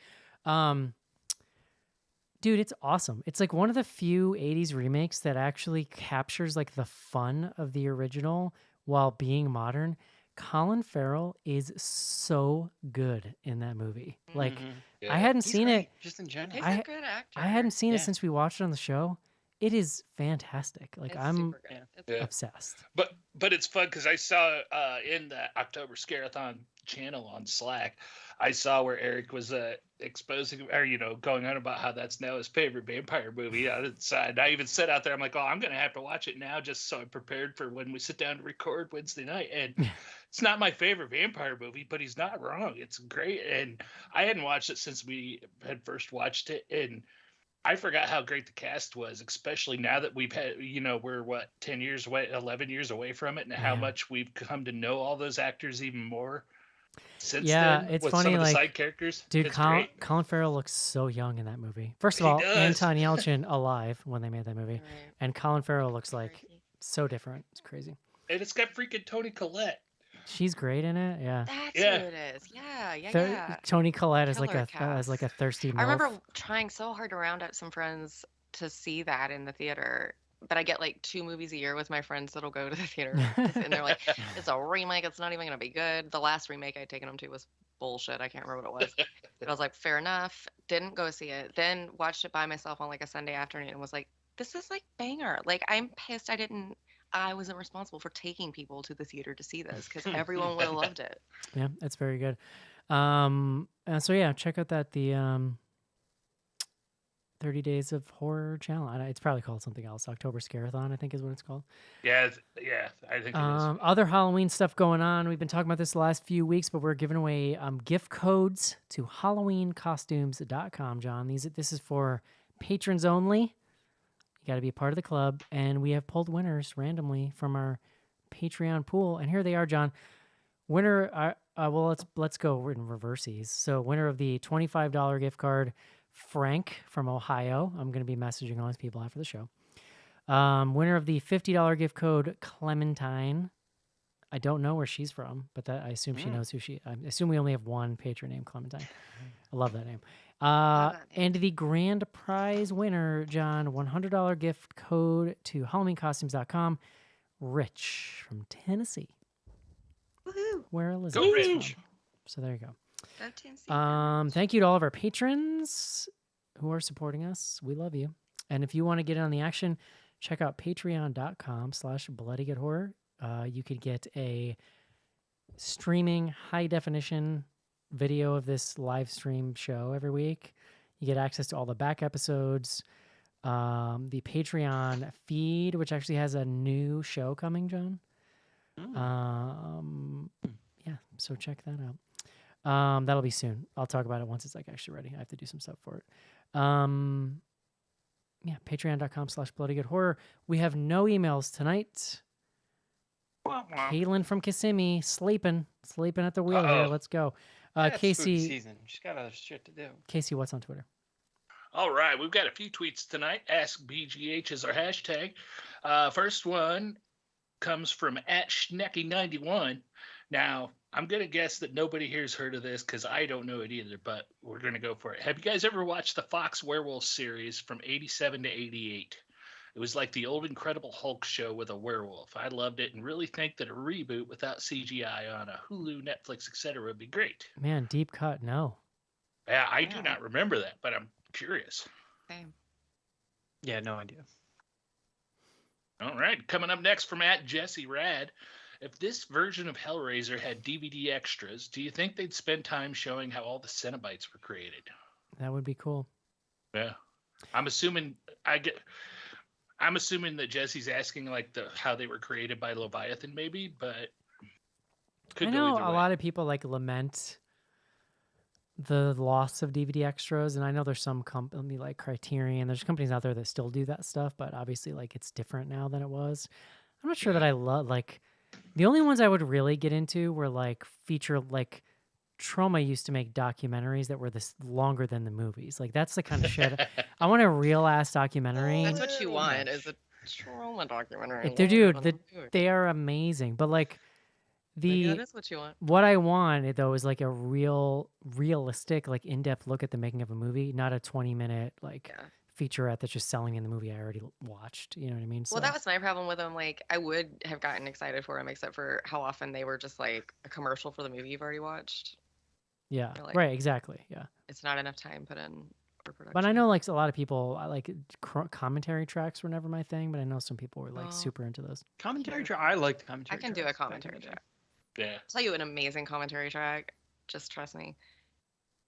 Dude, it's awesome. It's like one of the few 80s remakes that actually captures like the fun of the original while being modern. Colin Farrell is so good in that movie. Like Yeah. I hadn't He's seen great, it. just in general. He's I- a good actor. I hadn't seen it Yeah. since we watched it on the show. It is fantastic. Like It's I'm super good. It's Yeah. obsessed. But it's fun because I saw in the October Scareathon channel on Slack, I saw where Eric was exposing or going on about how that's now his favorite vampire movie. And I even said out there, I'm like, oh, I'm gonna have to watch it now just so I'm prepared for when we sit down to record Wednesday night. And it's not my favorite vampire movie, but he's not wrong. It's great, and I hadn't watched it since we had first watched it, and I forgot how great the cast was, especially now that we've had, we're 10 years away, 11 years away from it, and how Yeah. much we've come to know all those actors even more. since Yeah, then it's with funny, some of the like, side characters. dude, It's great. Colin Farrell looks so young in that movie. First of He all, does. Anton Yelchin alive when they made that movie, Right. and Colin Farrell looks like so different. It's crazy. And it's got freaking Toni Collette. She's great in it. Yeah. That's Yeah. who it is. Yeah. Tony Collette is like Killer as like a thirsty I remember MILF. trying so hard to round up some friends to see that in the theater. But I get like 2 movies a year with my friends that'll go to the theater. And they're like, it's a remake. It's not even going to be good. The last remake I'd taken them to was bullshit. I can't remember what it was. But I was like, fair enough. Didn't go see it. Then watched it by myself on like a Sunday afternoon and was like, this is like banger. Like, I'm pissed I wasn't responsible for taking people to the theater to see this because everyone would have loved it. Yeah, it's very good. So yeah, check out the 30 Days of Horror challenge. It's probably called something else. October Scareathon, I think is what it's called. Yeah, I think it is. Other Halloween stuff going on. We've been talking about this the last few weeks, but we're giving away gift codes to HalloweenCostumes.com, John. This is for patrons only. You got to be a part of the club, and we have pulled winners randomly from our Patreon pool, and here they are, John. Winner, well, let's go in reverses. So, winner of the $25 gift card, Frank from Ohio. I'm going to be messaging all these people after the show. Winner of the $50 gift code, Clementine. I don't know where she's from, but I assume she knows who I assume we only have one patron named Clementine. I love that name. And the grand prize winner, John, $100 gift code to HalloweenCostumes.com, Rich from Tennessee. Woohoo! Where Elizabeth is from. So there you go. Go Tennessee. Thank you to all of our patrons who are supporting us. We love you. And if you want to get in on the action, check out patreon.com/bloodygoodhorror. You could get a streaming high definition video of this live stream show every week. You get access to all the back episodes, the Patreon feed, which actually has a new show coming, John. Yeah, so check that out. That'll be soon. I'll talk about it once it's like actually ready. I have to do some stuff for it. Yeah, patreon.com/bloodygoodhorror. We have no emails tonight. Caitlin from Kissimmee sleeping at the wheel here. Let's go. Casey, season. She's got other shit to do. Casey, what's on Twitter? All right, we've got a few tweets tonight. Ask BGH is our hashtag. First one comes from @Schnecky91. Now, I'm going to guess that nobody here's heard of this because I don't know it either, but we're going to go for it. Have you guys ever watched the Fox Werewolf series from 87 to 88? It was like the old Incredible Hulk show with a werewolf. I loved it and really think that a reboot without CGI on a Hulu, Netflix, etc. would be great. Man, deep cut. No. Yeah, I do not remember that, but I'm curious. Same. Yeah, no idea. All right, coming up next from @JesseRad. If this version of Hellraiser had DVD extras, do you think they'd spend time showing how all the Cenobites were created? That would be cool. Yeah, I'm assuming that Jesse's asking like how they were created by Leviathan, maybe, but I know a lot of people like lament the loss of DVD extras, and I know there's some company like Criterion. There's companies out there that still do that stuff, but obviously like it's different now than it was. I'm not sure that I love like. The only ones I would really get into were like feature like Trauma used to make documentaries that were this longer than the movies. Like that's the kind of shit I want a real ass documentary. That's what you want is a trauma documentary. They are amazing. But like that is what you want. What I want though is like a realistic, like in-depth look at the making of a movie, not a 20-minute featurette that's just selling in the movie I already watched. You know what I mean? Well, that was my problem with them. Like, I would have gotten excited for them, except for how often they were just like a commercial for the movie you've already watched. Yeah, like, right, exactly. Yeah. It's not enough time put in for production. But I know like a lot of people, like commentary tracks were never my thing, but I know some people were like super into those. Commentary track? I like the commentary I can do a commentary track. Yeah. I'll tell you an amazing commentary track. Just trust me.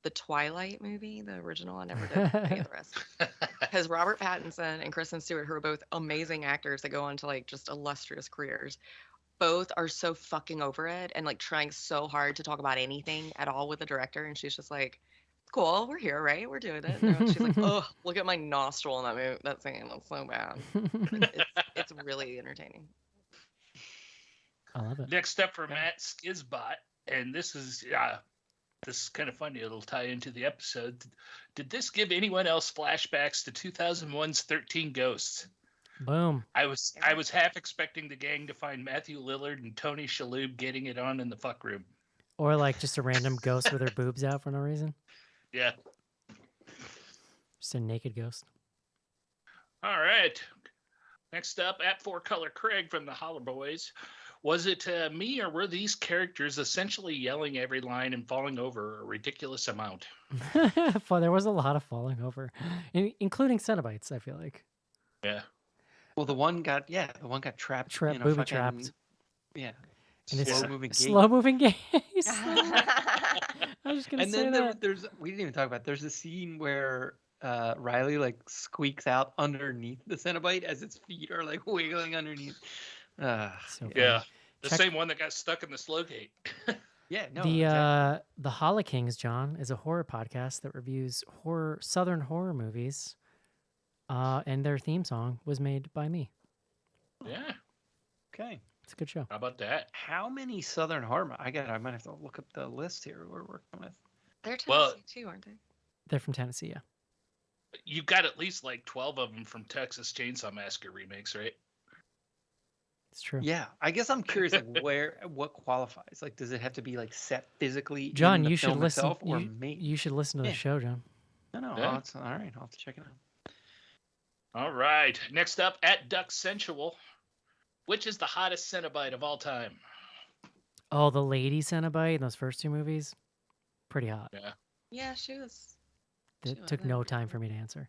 The Twilight movie, the original, I never did any of the rest. Because Robert Pattinson and Kristen Stewart, who are both amazing actors that go on to like just illustrious careers, both are so fucking over it and like trying so hard to talk about anything at all with the director. And she's just like, cool, we're here, right? We're doing it. And she's like, oh, look at my nostril in that movie. That scene, that's so bad. It's really entertaining. I love it. Next up from Skizbot. and this is kind of funny. It'll tie into the episode. Did this give anyone else flashbacks to 2001's 13 Ghosts? Boom. I was half expecting the gang to find Matthew Lillard and Tony Shalhoub getting it on in the fuck room. Or like just a random ghost with her boobs out for no reason. Yeah. Just a naked ghost. All right. Next up, at 4-Color Craig from the Holler Boys. Was it me, or were these characters essentially yelling every line and falling over a ridiculous amount? There was a lot of falling over, including Cenobites, I feel like. Yeah. Well, the one got trapped. In a booby fucking, trapped. Yeah. And it's slow-moving gate. Slow-moving gaze. I was just gonna say that. There's we didn't even talk about. There's a scene where Riley like squeaks out underneath the Cenobite as its feet are like wiggling underneath. So yeah, the same one that got stuck in the slow gate. Yeah, no. The Holla Kings, John, is a horror podcast that reviews Southern horror movies. And their theme song was made by me. Yeah. Okay. It's a good show. How about that? How many Southern horror? I might have to look up the list here we're working with. They're Tennessee too, aren't they? They're from Tennessee, yeah. You've got at least like 12 of them from Texas Chainsaw Massacre remakes, right? It's true. Yeah, I guess I'm curious, like what qualifies? Like, does it have to be like set physically? John, in the you should film listen. itself, or made? You should listen to the show, John. No. Yeah. All right. I'll have to check it out. All right. Next up, at Duck Sensual. Which is the hottest Cenobite of all time? Oh, the lady Cenobite in those first two movies, pretty hot. Yeah. Yeah, she was. It took no time for me to answer.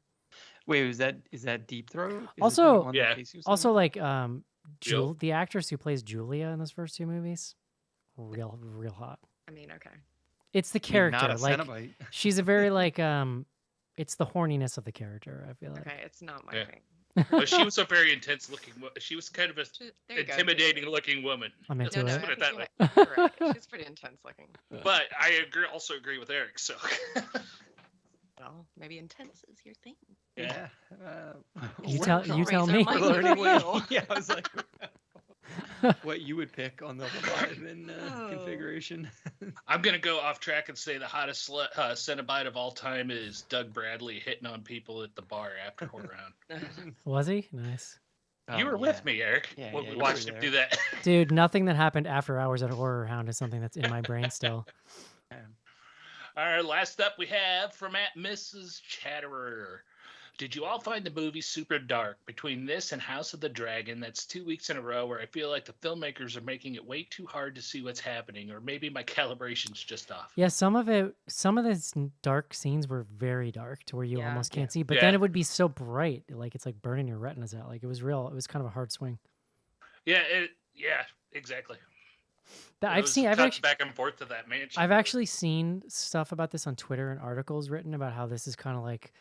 Wait, is that Deep Throat? Is Also, it the one that Casey was also talking like the actress who plays Julia in those first two movies, real hot. I mean, okay. It's the about? character. Not a Like Cenobite. she's a very like it's the horniness of the character. I feel like. Okay, it's not my thing. But she was a very intense looking. She was kind of a There you go, intimidating looking woman. I'm into Let's it. put it that way. You're right. She's pretty intense looking. But I also agree with Eric. So. Well, maybe intense is your thing. Yeah. You tell me. Learning what, yeah, I was like, what you would pick on the Leviathan configuration. I'm gonna go off track and say the hottest Cenobite of all time is Doug Bradley hitting on people at the bar after Horror Round. Was he? Nice. You were with me, Eric. Yeah, when yeah, we you watched were him there. do that. Dude, nothing that happened after hours at Horror Hound is something that's in my brain still. All right, last up we have from @Mrs. Chatterer. Did you all find the movie super dark? Between this and House of the Dragon, that's 2 weeks in a row where I feel like the filmmakers are making it way too hard to see what's happening, or maybe my calibration's just off. Yeah, some of the dark scenes were very dark to where you almost can't see, but then it would be so bright, like it's like burning your retinas out. Like it was kind of a hard swing. Yeah, exactly. I've seen back and forth to that mansion. I've actually seen stuff about this on Twitter and articles written about how this is kind of like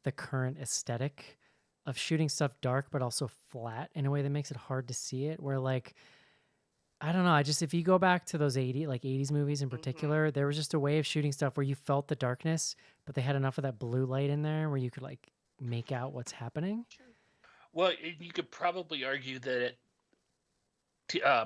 the current aesthetic of shooting stuff dark but also flat in a way that makes it hard to see it. Where like I don't know, if you go back to those 80s movies in particular, there was just a way of shooting stuff where you felt the darkness, but they had enough of that blue light in there where you could like make out what's happening. Well, you could probably argue that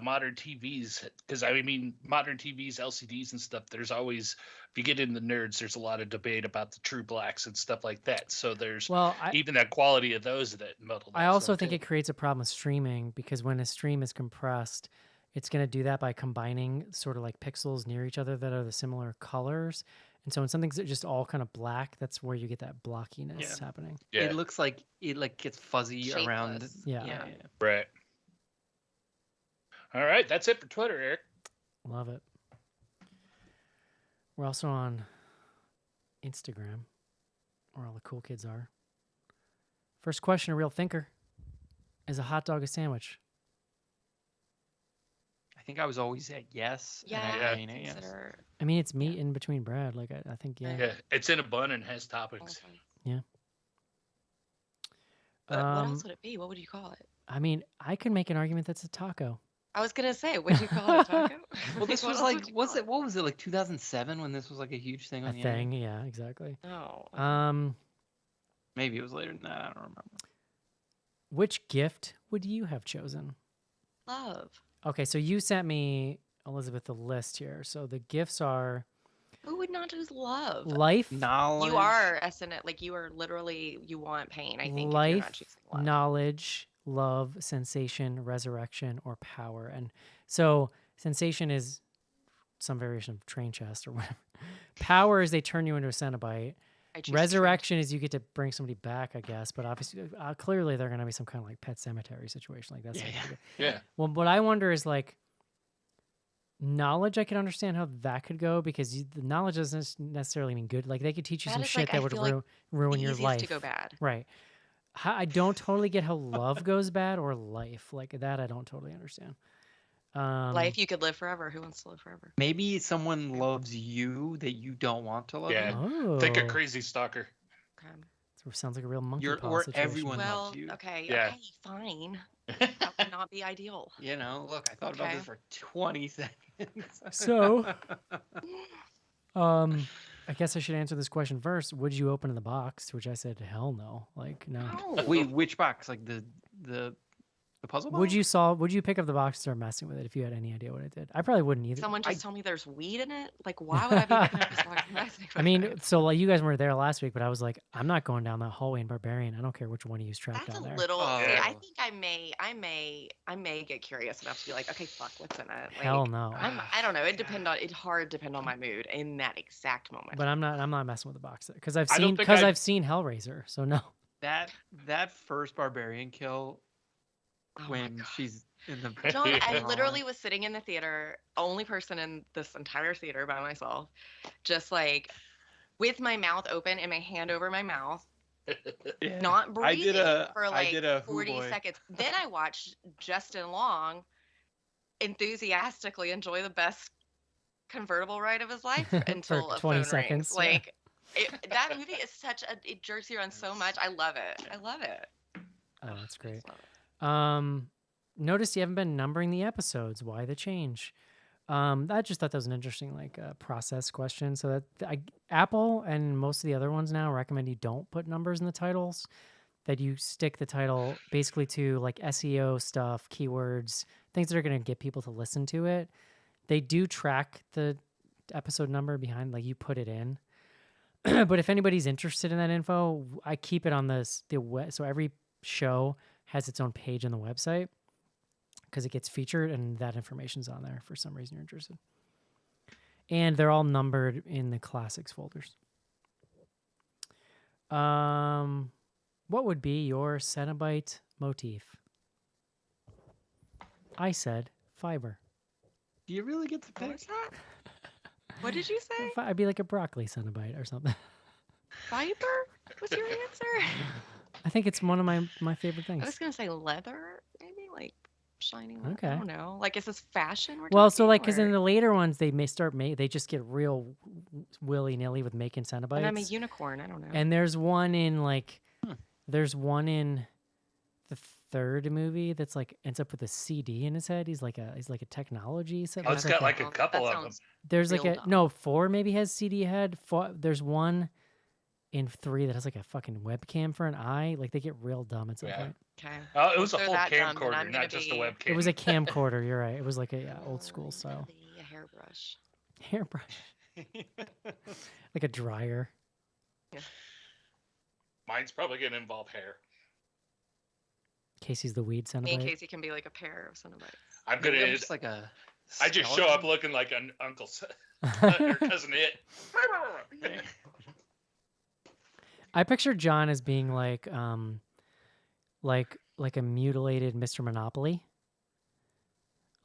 modern TVs, because I mean modern TVs, LCDs and stuff, there's always, if you get into nerds, there's a lot of debate about the true blacks and stuff like that. So there's even that quality of those that muddle. I also think it creates a problem with streaming, because when a stream is compressed, it's going to do that by combining sort of like pixels near each other that are the similar colors. And so when something's just all kind of black, that's where you get that blockiness happening. Yeah. It looks like it like gets fuzzy around. Yeah. Right. All right, that's it for Twitter, Eric. Love it. We're also on Instagram, where all the cool kids are. First question, a real thinker. Is a hot dog a sandwich? I think I was always at yes. Yeah, yes. I mean, it's meat in between bread. Like I think, yeah. Yeah, it's in a bun and has toppings. Yeah. What else would it be? What would you call it? I mean, I could make an argument that's a taco. I was gonna say, would you call it a taco? Well, this was like, what was it like 2007 when this was like a huge thing on the thing? internet? Yeah, exactly. Oh. Maybe it was later than that. I don't remember. Which gift would you have chosen? Love. Okay, so you sent me Elizabeth the list here. So the gifts are Who would not choose love? life, Knowledge. You are SNL, like you are literally, you want pain, I think, if you're not life, choosing love. knowledge, love, sensation, resurrection, or power. And so sensation is some variation of train chest or whatever. Power is they turn you into a Cenobite. I choose Resurrection is you get to bring somebody back, I guess. But obviously, clearly, they're going to be some kind of like Pet Cemetery situation like that. Yeah. Well, what I wonder is like knowledge. I can understand how that could go because the knowledge doesn't necessarily mean good. Like they could teach you That some is, shit like, that I would feel like ruin the your easiest life. to go bad. Right. I don't totally get how love goes bad or life like that. I don't totally understand. Life, you could live forever. Who wants to live forever? Maybe someone loves you that you don't want to love Yeah. you. Think a Oh. crazy stalker. Okay. Sounds like a real monkey paw Or situation. everyone Well, loves you. okay, Yeah. okay, fine. That would not be ideal. You know, look, I thought about Okay. this for 20 seconds. So, I guess I should answer this question first. Would you open the box? To which I said, hell no. Like, no. No. Wait, which box? Like the puzzle box? Would you pick up the box and start messing with it if you had any idea what it did? I probably wouldn't either. Someone just told me there's weed in it. Like, why would I be picking up this box and messing with I mean, it? so like you guys weren't there last week, but I was like, I'm not going down that hallway in Barbarian. I don't care which one of you is trapped That's down a there. little. See, Yeah. I think I may get curious enough to be like, okay, fuck, what's in it? Like, Hell no. I don't know. It hard depend on my mood in that exact moment. But I'm not messing with the box because I've I don't seen think I'd- I've seen Hellraiser. So no. That first barbarian kill Oh my when God. she's in the John, I Yeah. literally was sitting in the theater, only person in this entire theater by myself, just like with my mouth open and my hand over my mouth, Yeah. not breathing for I like did a hoo 40 boy. seconds. Then I watched Justin Long enthusiastically enjoy the best convertible ride of his life until a 20 phone seconds, rings. yeah. Like that movie is it jerks you on so much. I love it. I love it. Oh, that's I great. just love it. Notice you haven't been numbering the episodes. Why the change? I just thought that was an interesting process question. So that Apple and most of the other ones now recommend you don't put numbers in the titles. That you stick the title basically to like SEO stuff, keywords, things that are going to get people to listen to it. They do track the episode number behind, like you put it in. But if anybody's interested in that info, I keep it on so every show has its own page on the website because it gets featured and that information's on there for some reason you're interested. And they're all numbered in the classics folders. What would be your Cenobite motif? I said fiber. Do you really get to What pick? was that? What did you say? I'd be like a broccoli Cenobite or something. Fiber was your answer? I think it's one of my favorite things. I was gonna say leather, maybe like shiny. Leather. Okay. I don't know. Like, is this fashion? Well, so like, because in or- the later ones, they may start they just get real willy nilly with making Cenobites. And I'm a unicorn. I don't know. And there's one in there's one in the third movie that's like ends up with a CD in his head. He's like a technology. Oh, it's got like a That couple of them. sounds There's like real a dumb. 4 maybe has CD head. There's one in 3 that has like a fucking webcam for an eye. Like they get real dumm at some Yeah. point. Okay. Oh, it was a They're full that dumb, then camcorder, I'm gonna not just a be- webcam. It was a camcorder. You're right. It was like a old school style A hairbrush. hairbrush, like a dryer. Mine's probably going to involve hair. Casey's the weed Me and Cenobite. Casey can be like a pair of Cenobites. I'm Maybe going I'm to. just like a. I just show up skeleton. looking like an Uncle or Cousin It. I picture John as being like a mutilated Mr. Monopoly.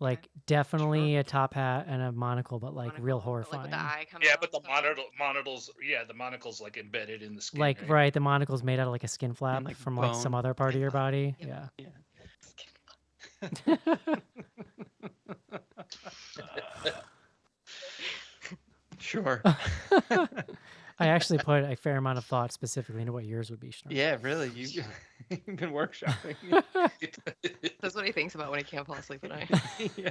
Like definitely a top hat and a monocle, but like real Monocle, but, horrifying. Like with the eye coming Yeah, out but the and stuff. the monocle's like embedded in the skin. Like right, the monocle's made out of like a skin flap like from like some bone. other part of your body. Yeah. Yeah. Sure. I actually put a fair amount of thought specifically into what yours would be. Schnarr. Yeah, really. You've been workshopping. That's what he thinks about when he can't fall asleep at night. Yeah.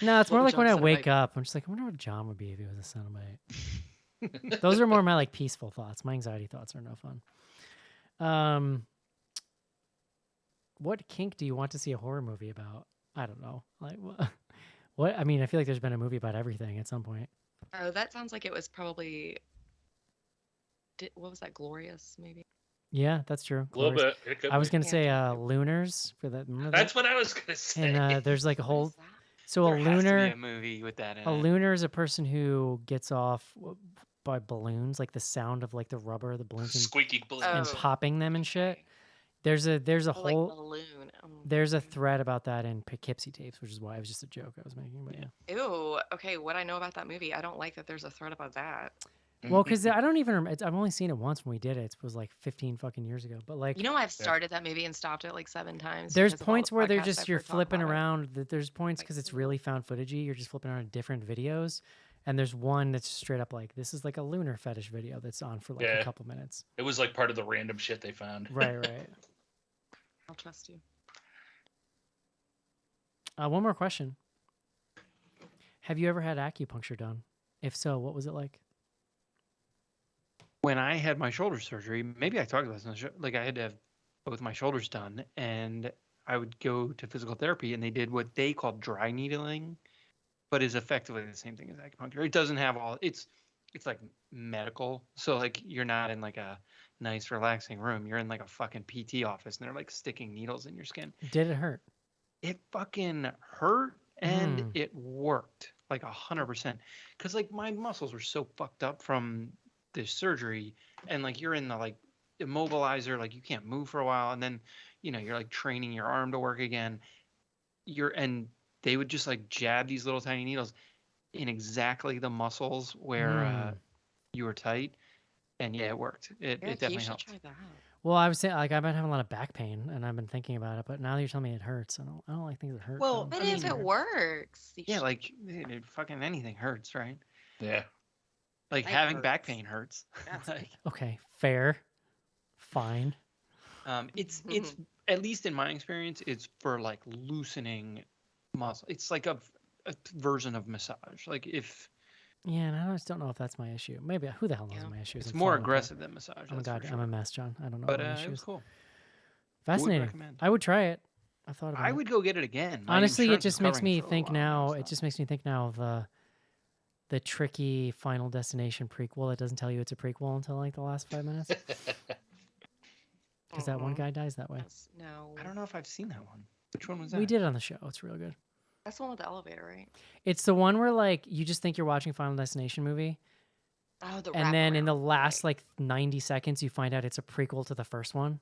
No, it's more Little like when I John wake Cenobite. up, I'm just like, I wonder what John would be if he was a Cenobite. Those are more my like peaceful thoughts. My anxiety thoughts are no fun. What kink do you want to see a horror movie about? I don't know. Like, What? I mean, I feel like there's been a movie about everything at some point. Oh, that sounds like it was probably. What was that? Glorious, maybe. Yeah, that's true. A little Glorious. bit. It could I was be. gonna say Lunars for that. Remember That's that? what I was gonna say. And there's like a What is whole. that? So There a has to be lunar. a movie with that in A it. lunar is a person who gets off by balloons, like the sound of like the rubber, the balloons, Squeaky balloon. and Oh, popping them and shit. okay. There's a Oh, like whole balloon. Oh, there's a okay. thread about that in Poughkeepsie tapes, which is why it was just a joke I was making. But yeah. Ew. Okay, what I know about that movie, I don't like that there's a thread about that. Well, because I don't even I've only seen it once when we did it. It was like 15 fucking years ago. But like, You know, I've started that movie and stopped it like 7 times. there's because of all points the where they're podcasts just I've you're heard talk flipping about it. around. There's points because it's really found footagey. You're just flipping around different videos, and there's one that's straight up like this is like a lunar fetish video that's on for like a couple minutes. It was like part of the random shit they found. Right, right. I'll trust you. One more question. Have you ever had acupuncture done? If so, what was it like? When I had my shoulder surgery, maybe I talked about this on the show. Like I had to have both my shoulders done, and I would go to physical therapy, and they did what they called dry needling, but is effectively the same thing as acupuncture. It doesn't have all. It's like medical, so like you're not in like a nice relaxing room. You're in like a fucking PT office, and they're like sticking needles in your skin. Did it hurt? It fucking hurt, and it worked like 100%. Because like my muscles were so fucked up from this surgery, and like you're in the like immobilizer, like you can't move for a while, and then you're like training your arm to work again. And they would just like jab these little tiny needles in exactly the muscles where you were tight, and yeah, it worked. It definitely you should helped. try that. Well, I was saying like I've been having a lot of back pain, and I've been thinking about it. But now that you're telling me it hurts, I don't like things that hurt. Well, But I if mean, it works, you Yeah, should- like fucking anything hurts, right? Yeah. Like Life having back hurts. pain hurts. Like, okay, fair, fine. it's at least in my experience, it's for like loosening muscle. It's like a version of massage. Like if Yeah, and I just don't know if that's my issue. Maybe who the hell knows what my issue is? it's I'm more falling apart. aggressive than massage. Oh my that's for god, sure. I'm a mess, John. I don't know But what my it issue was is. cool. Fascinating. recommend. I would try it. I thought about I it. would go get it again. My Honestly, it insurance is just makes covering me it for a think while now. so. It just makes me think now of the tricky Final Destination prequel that doesn't tell you it's a prequel until like the last 5 minutes. Because that one guy dies that way. No. I don't know if I've seen that one. Which one was that? We did it on the show. It's real good. That's the one with the elevator, right? It's the one where like you just think you're watching Final Destination movie, Oh, the and then in the wraparound, last like 90 seconds you find out it's a prequel to the first one.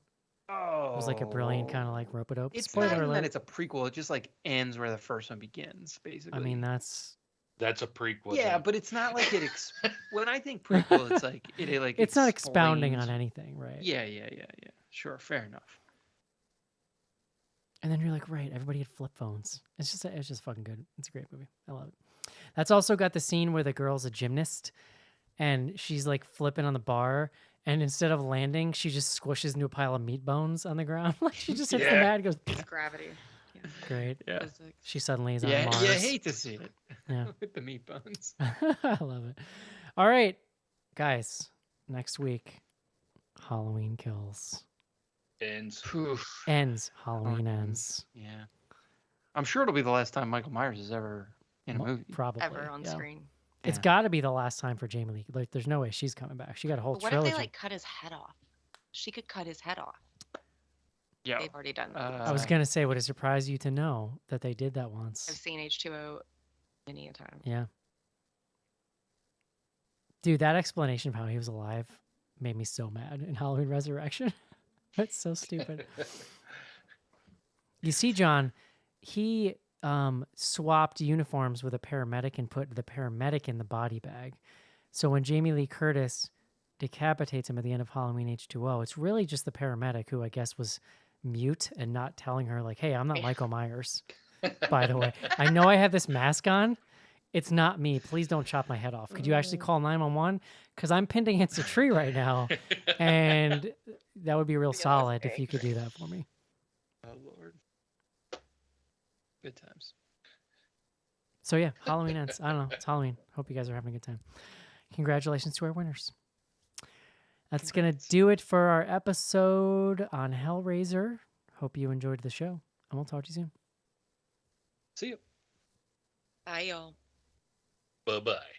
Oh, It was like a brilliant kind of like rope it up. It's Spoiler not even alert. that it's a prequel. It just like ends where the first one begins, basically. I mean that's That's a prequel. yeah, then. but it's not like it. When I think prequel, it's like it like it's not expounding on explains- anything, right? Yeah. Sure, fair enough. And then you're like, right, everybody had flip phones. It's just fucking good. It's a great movie. I love it. That's also got the scene where the girl's a gymnast and she's like flipping on the bar, and instead of landing, she just squishes into a pile of meat bones on the ground. Like she just hits the Yeah. mat and goes Gravity. Yeah. great. Yeah. Physics. She suddenly is on Yeah, Mars. you hate to see it. Yeah. With the meat bones. I love it. All right, guys. Next week, Halloween Kills. Ends. Ends. Halloween ends. Yeah. I'm sure it'll be the last time Michael Myers is ever in a movie. Probably. Ever on yeah. screen. It's Yeah. got to be the last time for Jamie Lee. Like, there's no way she's coming back. She got a whole But what trilogy. if they like cut his head off? She could cut his head off. Yeah. They've already done that. I was gonna say, would it surprise you to know that they did that I've once? seen H2O many a time. Yeah. Dude, that explanation of how he was alive made me so mad in Halloween Resurrection. That's so stupid. You see, John, he swapped uniforms with a paramedic and put the paramedic in the body bag. So when Jamie Lee Curtis decapitates him at the end of Halloween H2O, it's really just the paramedic who I guess was mute and not telling her like, hey, I'm not Michael Myers, by the way. I know I have this mask on. It's not me. Please don't chop my head off. Could you actually call 911? Because I'm pinned against a tree right now. And that would be real solid if you could do that for me. Oh, Lord. Good times. So yeah, Halloween ends. I don't know. It's Halloween. Hope you guys are having a good time. Congratulations to our winners. That's going to do it for our episode on Hellraiser. Hope you enjoyed the show, and we'll talk to you soon. See you. Bye, y'all. Bye-bye.